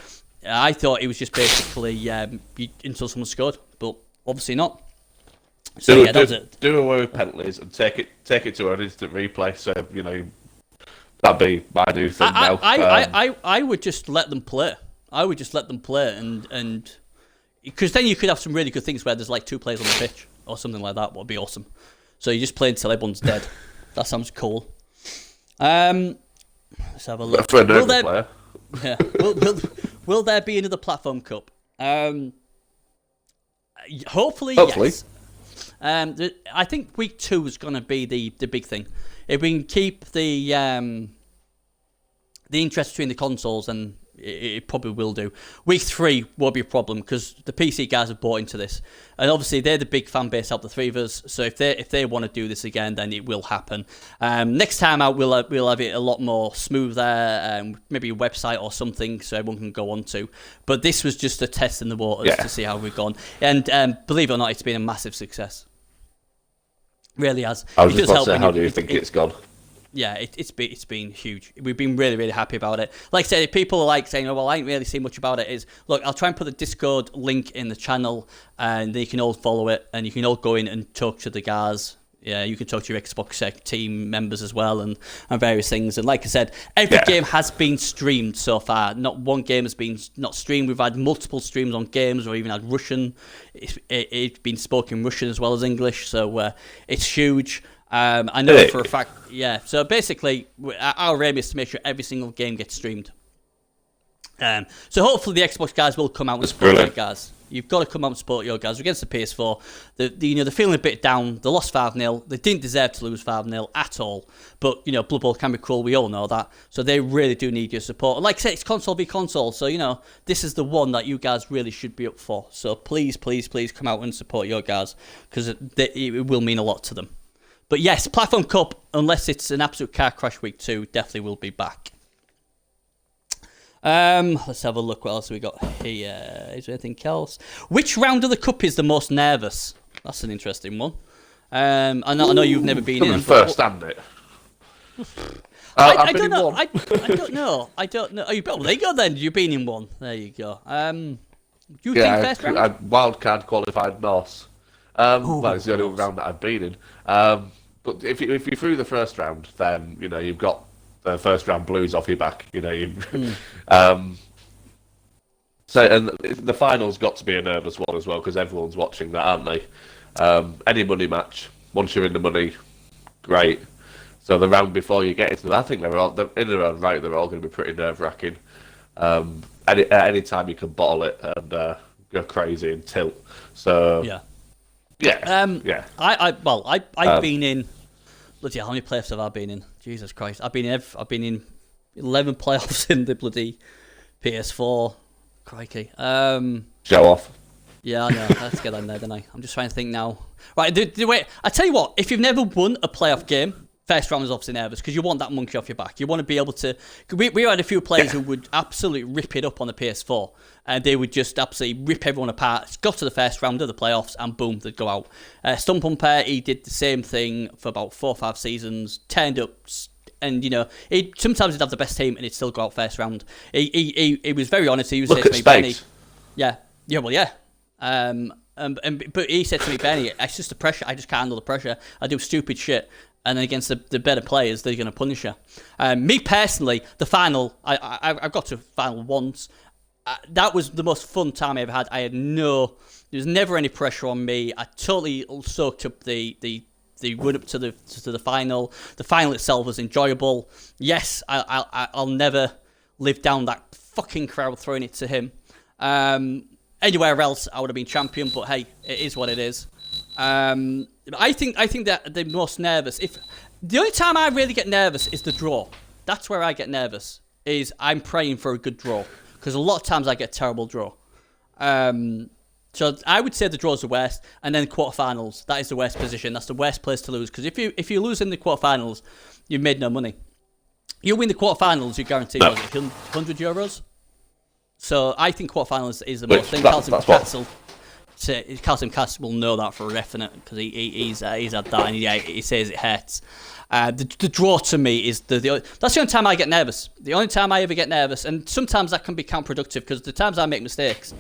Speaker 1: I thought it was just basically until someone scored, but obviously not. So that was it.
Speaker 3: Do away with penalties and take it to an instant replay. So that'd be my new thing now.
Speaker 1: I would just let them play. And because then you could have some really good things where there's like 2 players on the pitch or something like that. Would be awesome. So you just play until everyone's dead. That sounds cool. Let's have a look.
Speaker 3: For a normal player.
Speaker 1: Yeah. Will there be another platform cup? Hopefully. Yes. I think week 2 is going to be the big thing. If we can keep the interest between the consoles, and it probably will do. Week 3 won't be a problem because the PC guys have bought into this, and obviously they're the big fan base out of the 3 of us. So if they want to do this again, then it will happen. Next time out, we'll have it a lot more smoother, maybe a website or something so everyone can go on to. But this was just a test in the waters to see how we've gone, and believe it or not, it's been a massive success. Really has.
Speaker 3: I was just about to say, how do you think it's gone?
Speaker 1: Yeah, it's been huge. We've been really, really happy about it. Like I said, if people are like saying, "Oh, well, I ain't really seen much about it," look, I'll try and put the Discord link in the channel, and they can all follow it, and you can all go in and talk to the guys Yeah, you can talk to your Xbox team members as well and various things. And like I said, every game has been streamed so far. Not one game has been not streamed. We've had multiple streams on games, or even had Russian. It's been spoken Russian as well as English, so it's huge. I know for a fact, yeah. So basically, our aim is to make sure every single game gets streamed. So hopefully the Xbox guys will come out and support you guys. You've got to come out and support your guys against the PS4. They're feeling a bit down. They lost 5-0. They didn't deserve to lose 5-0 at all. But Blood Bowl can be cruel. We all know that. So they really do need your support. And like I said, it's console v console. So this is the one that you guys really should be up for. So please, please, please come out and support your guys, because it will mean a lot to them. But yes, Platform Cup, unless it's an absolute car crash week 2, definitely will be back. Let's have a look. What else have we got here? Is there anything else? Which round of the cup is the most nervous? That's an interesting one. I know you've never been in.
Speaker 2: First, stand it.
Speaker 1: I don't know. I don't know. I don't know. Oh, well, there you go then. You've been in one. There you go. Do you think first round?
Speaker 2: I wildcard qualified Norse. Well, it's the only round that I've been in. But if you through the first round, then you've got the first round blues off your back. So and the final's got to be a nervous one as well, because everyone's watching that, aren't they? Any money match, once you're in the money, great. So the round before you get into it, I think they're in their own right. They're all going to be pretty nerve wracking. Any time you can bottle it and go crazy and tilt. So yeah.
Speaker 1: I've been in. Bloody, how many playoffs have I been in? Jesus Christ, I've been in 11 playoffs in the bloody PS4. Crikey.
Speaker 2: Show off.
Speaker 1: Yeah, I know. Let's get on there, don't I? I'm just trying to think now. Right, wait. I tell you what. If you've never won a playoff game, first round is obviously nervous, because you want that monkey off your back. You want to be able to. We had a few players who would absolutely rip it up on the PS4, and they would just absolutely rip everyone apart. Got to the first round of the playoffs, and boom, they'd go out. Stump Umper, he did the same thing for about 4 or 5 seasons. Turned up, and sometimes he'd have the best team, and he'd still go out first round. He was very honest. He was saying to me, Benny, but he said to me, Benny, it's just the pressure. I just can't handle the pressure. I do stupid shit. And then against the better players, they're going to punish you. Me personally, the final, I got to final once. That was the most fun time I ever had. There was never any pressure on me. I totally soaked up the run up to the final. The final itself was enjoyable. Yes, I'll never live down that fucking crowd throwing it to him. Anywhere else, I would have been champion. But hey, it is what it is. I think that the most nervous. If the only time I really get nervous is the draw. That's where I get nervous. Is I'm praying for a good draw, because a lot of times I get a terrible draw. So I would say the draw is the worst, and then quarterfinals. That is the worst position. That's the worst place to lose, because if you lose in the quarterfinals, you've made no money. You win the quarterfinals, you're guaranteed €100. So I think quarterfinals is the most thing. Calcium Castle will know that for a definite, because he's had that, and he says it hurts. The draw to me is that's the only time I get nervous. The only time I ever get nervous, and sometimes that can be counterproductive, because the times I make mistakes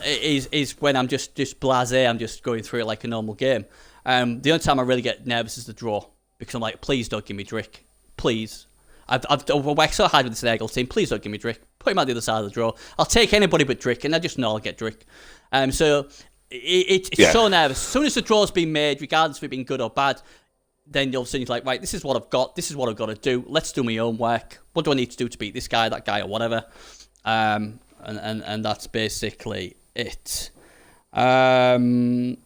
Speaker 1: is when I'm just blasé. I'm just going through it like a normal game. The only time I really get nervous is the draw, because I'm like, please don't give me Drick, please. I've worked so hard with this Eagle team. Please don't give me Drick. Put him on the other side of the draw. I'll take anybody but Drick, and I just know I'll get Drick. So it's so nervous. As soon as the draw's been made, regardless of it being good or bad, then all of a sudden you're like, right, this is what I've got. This is what I've got to do. Let's do my own work. What do I need to do to beat this guy, that guy, or whatever? And that's basically it. And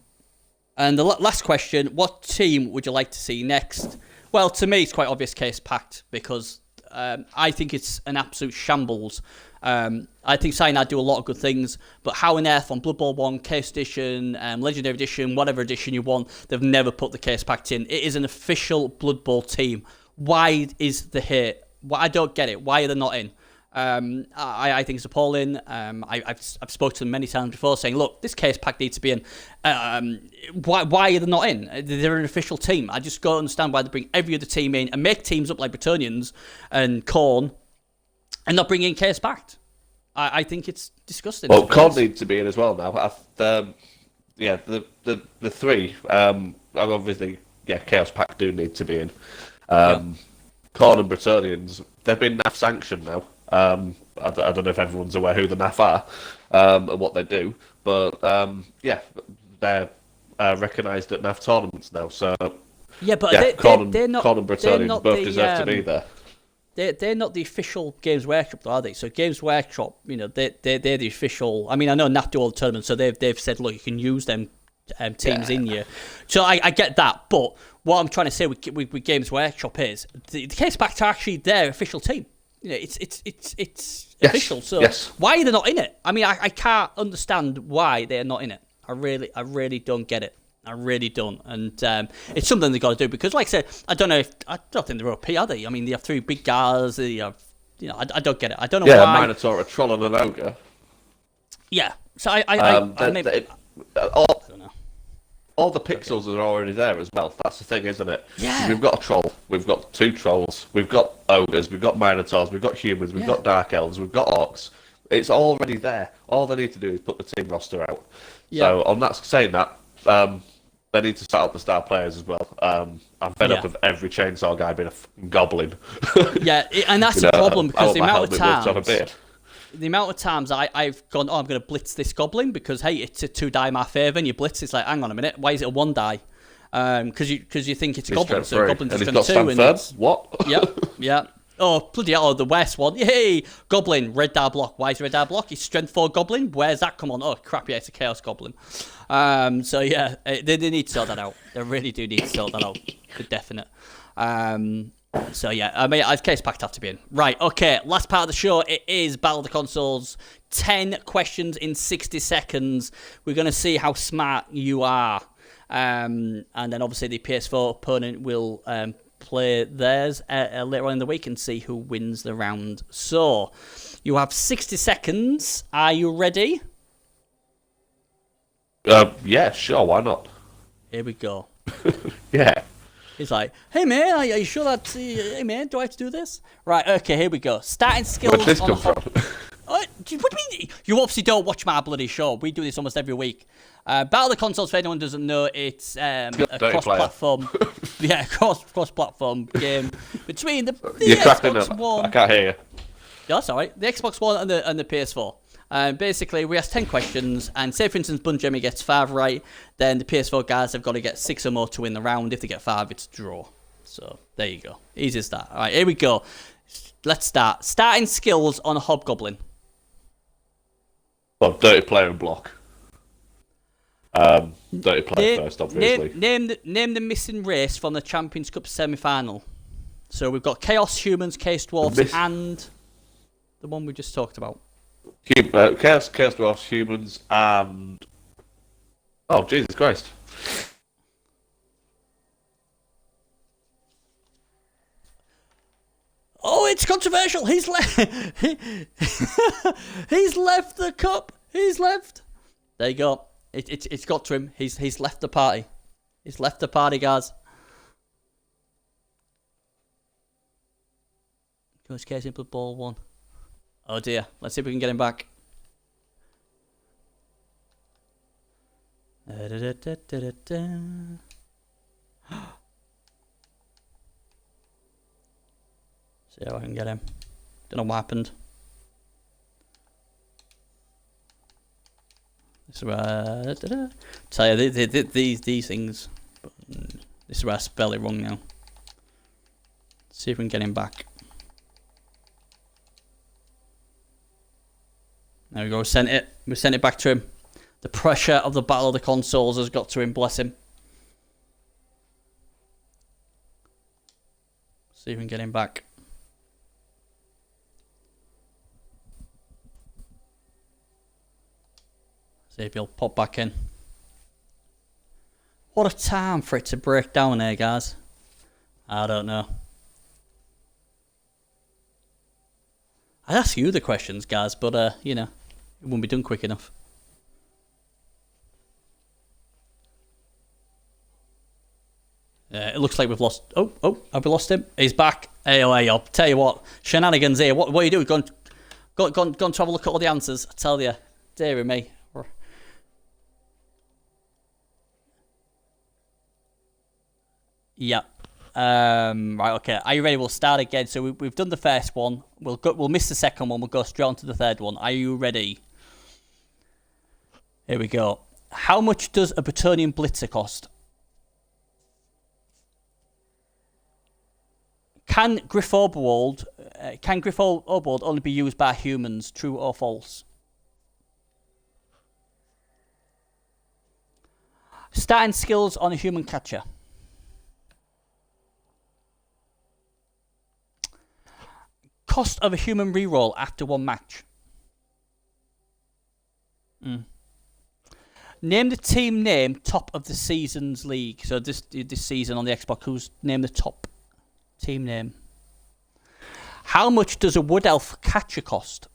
Speaker 1: the last question: what team would you like to see next? Well, to me, it's quite obvious Case Pact, because I think it's an absolute shambles. I think Cyanide do a lot of good things, but how on earth on Blood Bowl 1, Case Edition, Legendary Edition, whatever edition you want, they've never put the Case Pact in. It is an official Blood Bowl team. Why is the hate? I don't get it. Why are they not in? I think it's appalling. I've spoken to them many times before, saying, look, this Case Pact needs to be in. Why are they not in? They're an official team. I just don't understand why they bring every other team in and make teams up like Bretonians and Khorne, and not bring in Case Pact. I think it's disgusting.
Speaker 3: Well, Khorne needs to be in as well now. The three, obviously yeah, Chaos Pack do need to be in. Khorne and Bretonnians, they've been NAF sanctioned now. I don't know if everyone's aware who the NAF are and what they do, but yeah, they're recognised at NAF tournaments now. So
Speaker 1: yeah, but they're not.
Speaker 3: Khorne and Bretonnians both deserve to be there.
Speaker 1: They're not the official Games Workshop, though, are they? So Games Workshop, you know, they're the official. I mean, I know NAF do all the tournaments, so they've said, look, you can use them teams in you. So I get that, but what I'm trying to say with Games Workshop is the Chaos Pack are actually their official team. You know, it's official. So why are they not in it? I mean, I can't understand why they're not in it. I really don't get it. I really don't, and it's something they've got to do because, like I said, I don't think they're OP, are they? I mean, they have 3 big guys. They have, you know, I don't get it. I don't know why.
Speaker 3: Yeah, a Minotaur, a Troll, and an Ogre.
Speaker 1: Yeah, so I don't know.
Speaker 3: All the pixels are already there as well. That's the thing, isn't it?
Speaker 1: Yeah.
Speaker 3: We've got a Troll. We've got 2 Trolls. We've got Ogres. We've got Minotaurs. We've got Humans. We've got Dark Elves. We've got Orcs. It's already there. All they need to do is put the team roster out.
Speaker 1: Yeah.
Speaker 3: So, on that saying that, they need to start up the star players as well. I'm fed up of every chainsaw guy being a goblin.
Speaker 1: Yeah, and that's the problem because the amount of times I've gone, I'm going to blitz this goblin because, hey, it's a 2 die in my favour, and you blitz, it's like, hang on a minute, why is it a 1 die? Because you think it's a goblin, so a goblin's
Speaker 3: and
Speaker 1: strength 2.
Speaker 3: And it's what?
Speaker 1: Yeah. Oh, bloody hell, the worst one. Yay! Goblin, red die block. Why is red die block? He's strength 4 goblin. Where's that come on? Oh, crap, yeah, it's a chaos goblin. So, yeah, they need to sort that out. They really do need to sort that out. For definite. So, yeah, I mean, Chaos Pack have to be in. Right, okay, last part of the show. It is Battle of the Consoles. 10 questions in 60 seconds. We're going to see how smart you are. And then, obviously, the PS4 opponent will play theirs later on in the week and see who wins the round. So, you have 60 seconds. Are you ready?
Speaker 3: Yeah, sure, why not?
Speaker 1: Here we go.
Speaker 3: Yeah.
Speaker 1: He's like, hey man, are you sure that, hey man, do I have to do this? Right, okay, here we go. Starting skills.
Speaker 3: Where'd this come from?
Speaker 1: What do you mean? You obviously don't watch my bloody show. We do this almost every week. Battle of the Consoles, for anyone who doesn't know, it's a cross-platform, cross-platform game between the Xbox One.
Speaker 3: I can't hear you.
Speaker 1: Yeah, sorry, the Xbox One and the PS4. Basically, we ask 10 questions, and say, for instance, Bunjemi gets 5 right, then the PS4 guys have got to get 6 or more to win the round. If they get 5, it's a draw. So, there you go. Easy as that. All right, here we go. Let's start. Starting skills on a Hobgoblin.
Speaker 3: Well, dirty player and block. Dirty player first, obviously.
Speaker 1: Name the missing race from the Champions Cup semi-final. So, we've got Chaos, Humans, Chaos Dwarfs, and the one we just talked about.
Speaker 3: Chaos Dwarfs, Humans, and... Oh, Jesus Christ.
Speaker 1: Oh, it's controversial. He's left. He's left the cup. He's left. There you go. It's got to him. He's left the party. He's left the party, guys. Goes Casey Blood Ball 1. Oh dear. Let's see if we can get him back. See how I can get him. Don't know what happened. This is where tell you these things. This is where I spell it wrong now. Let's see if we can get him back. There we go. We sent it back to him. The pressure of the Battle of the Consoles has got to him. Bless him. See if we can get him back. See if he'll pop back in. What a time for it to break down here, guys. I don't know. I'd ask you the questions, guys, but, you know, it wouldn't be done quick enough. It looks like we've lost... Oh, have we lost him? He's back. Hey, I'll tell you what. Shenanigans here. What are you doing? Go and to have a look at all the answers. I tell you. Dear me. Yeah. Right. Okay. Are you ready? We'll start again. So we've done the first one. We'll miss the second one. We'll go straight on to the third one. Are you ready? Here we go. How much does a Bretonnian Blitzer cost? Can Griff Oberwald only be used by humans? True or false? Starting skills on a human catcher. Cost of a human reroll after one match. Name the team name top of the season's league. So this season on the Xbox, who's named the top team name? How much does a Wood Elf catcher cost?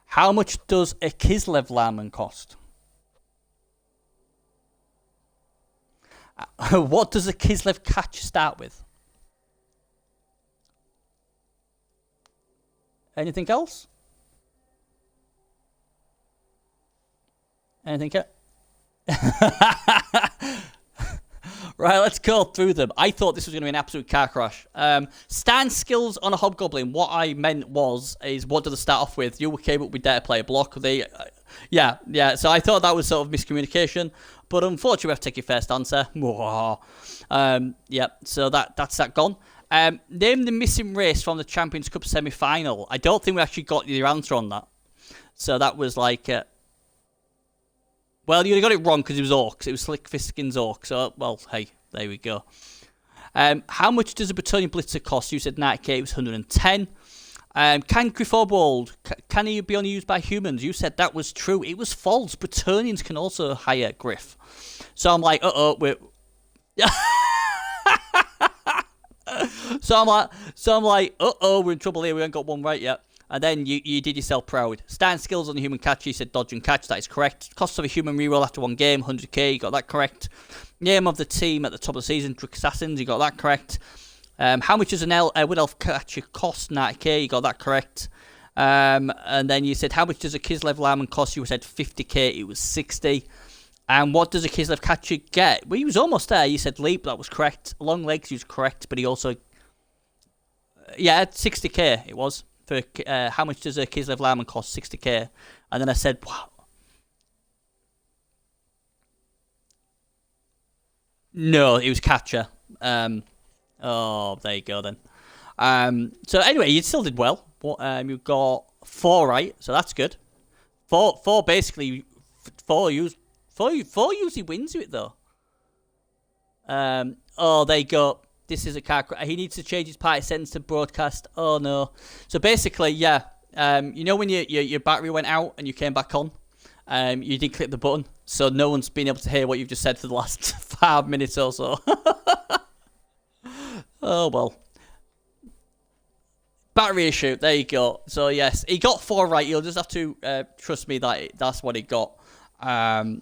Speaker 1: How much does a Kislev Lambman cost? What does a Kislev catch start with? Anything else? Anything else? Right, let's go through them. I thought this was going to be an absolute car crash. Stand skills on a Hobgoblin. What I meant is what do they start off with? You were capable with dare to play a block. Yeah. So I thought that was sort of miscommunication, but unfortunately we have to take your first answer. Yeah, so that's that gone. Name the missing race from the Champions Cup semi-final. I don't think we actually got your answer on that. So that was like... well, you got it wrong because it was Orcs. It was Slick Fiskin's Orcs. So, well, hey, there we go. How much does a Bretonnian Blitzer cost? You said 90k, it was 110. Can Griff Oberwald, can he be only used by humans? You said that was true. It was false. Bretonnians can also hire Griff. So I'm like, we're... So I'm like, we're in trouble here. We haven't got one right yet. And then you did yourself proud. Starting skills on the human catcher, you said dodge and catch. That is correct. Cost of a human reroll after one game, 100k. You got that correct. Name of the team at the top of the season, Trick Assassins. You got that correct. How much does an Wood Elf catcher cost? 90k. You got that correct. And then you said, how much does a Kislev Lambman cost? You said 50k. It was 60. And what does a Kislev catcher get? Well, he was almost there. You said leap. That was correct. Long legs, he was correct. But he also... yeah, 60k it was. For how much does a Kislev Lambman cost? 60k. And then I said, wow. No, it was catcher. Oh, there you go then. So anyway, you still did well. You got 4 right, so that's good. Four basically, four usually wins you it though. Oh, there you go. This is a car crash. He needs to change his party settings to broadcast. Oh no. So basically, yeah. You know when your battery went out and you came back on? You did click the button, so no one's been able to hear what you've just said for the last 5 minutes or so. Oh well. Battery issue. There you go. So yes, he got 4 right. You'll just have to trust me that that's what he got.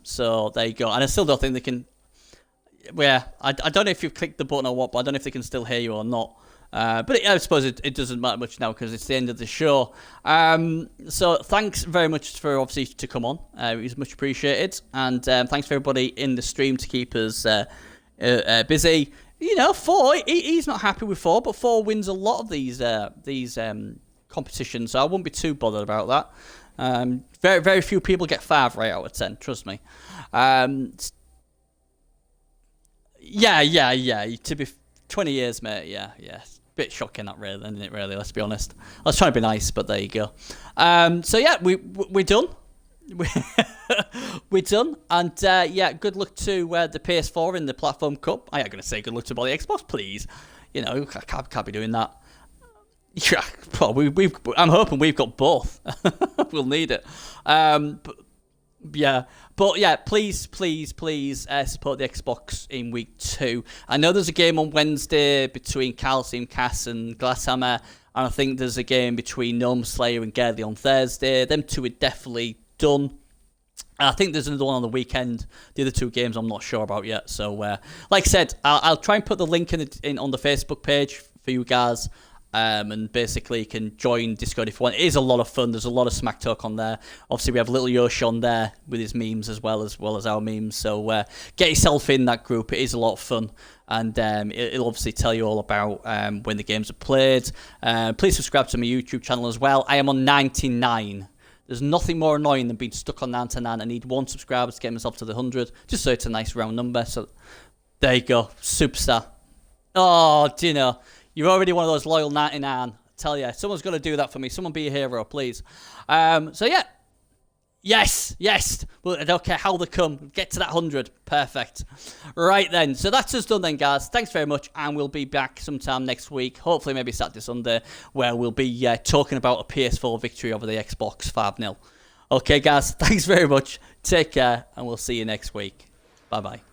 Speaker 1: So there you go. And I still don't think they can. Yeah, I don't know if you've clicked the button or what, but I don't know if they can still hear you or not. But I suppose it doesn't matter much now because it's the end of the show. So thanks very much for obviously to come on. It was much appreciated. And thanks for everybody in the stream to keep us busy. You know, 4, he's not happy with 4, but 4 wins a lot of these competitions, so I wouldn't be too bothered about that. Very, very few people get 5 right out of 10, trust me. Yeah. To be 20 years, mate, yeah. Bit shocking that really, isn't it, really, let's be honest. I was trying to be nice, but there you go. So yeah, we're done. We're done, and yeah, good luck to the PS4 in the Platform Cup. I ain't gonna say good luck to the Xbox, please. You know, I can't be doing that. Yeah, well, I'm hoping we've got both. We'll need it. But yeah, please support the Xbox in week 2. I know there's a game on Wednesday between Calcium Cass and Glasshammer, and I think there's a game between Gnome Slayer and Gerly on Thursday. Them 2 are definitely done. I think there's another one on the weekend. The other 2 games I'm not sure about yet. So, like I said, I'll try and put the link in on the Facebook page for you guys. And basically you can join Discord if you want. It is a lot of fun. There's a lot of smack talk on there. Obviously we have little Yoshi on there with his memes as well as our memes. So get yourself in that group. It is a lot of fun. And it'll obviously tell you all about when the games are played. Please subscribe to my YouTube channel as well. I am on 99. There's nothing more annoying than being stuck on 99. I need 1 subscriber to get myself to the 100, just so it's a nice round number. So there you go, superstar. Oh, do you know, you're already one of those loyal 99. I tell you, someone's got to do that for me. Someone be a hero, please. So yeah. Yes. Well, I don't care how they come. Get to that 100. Perfect. Right then. So that's us done then, guys. Thanks very much. And we'll be back sometime next week. Hopefully maybe Saturday, Sunday, where we'll be talking about a PS4 victory over the Xbox 5-0. Okay, guys. Thanks very much. Take care. And we'll see you next week. Bye-bye.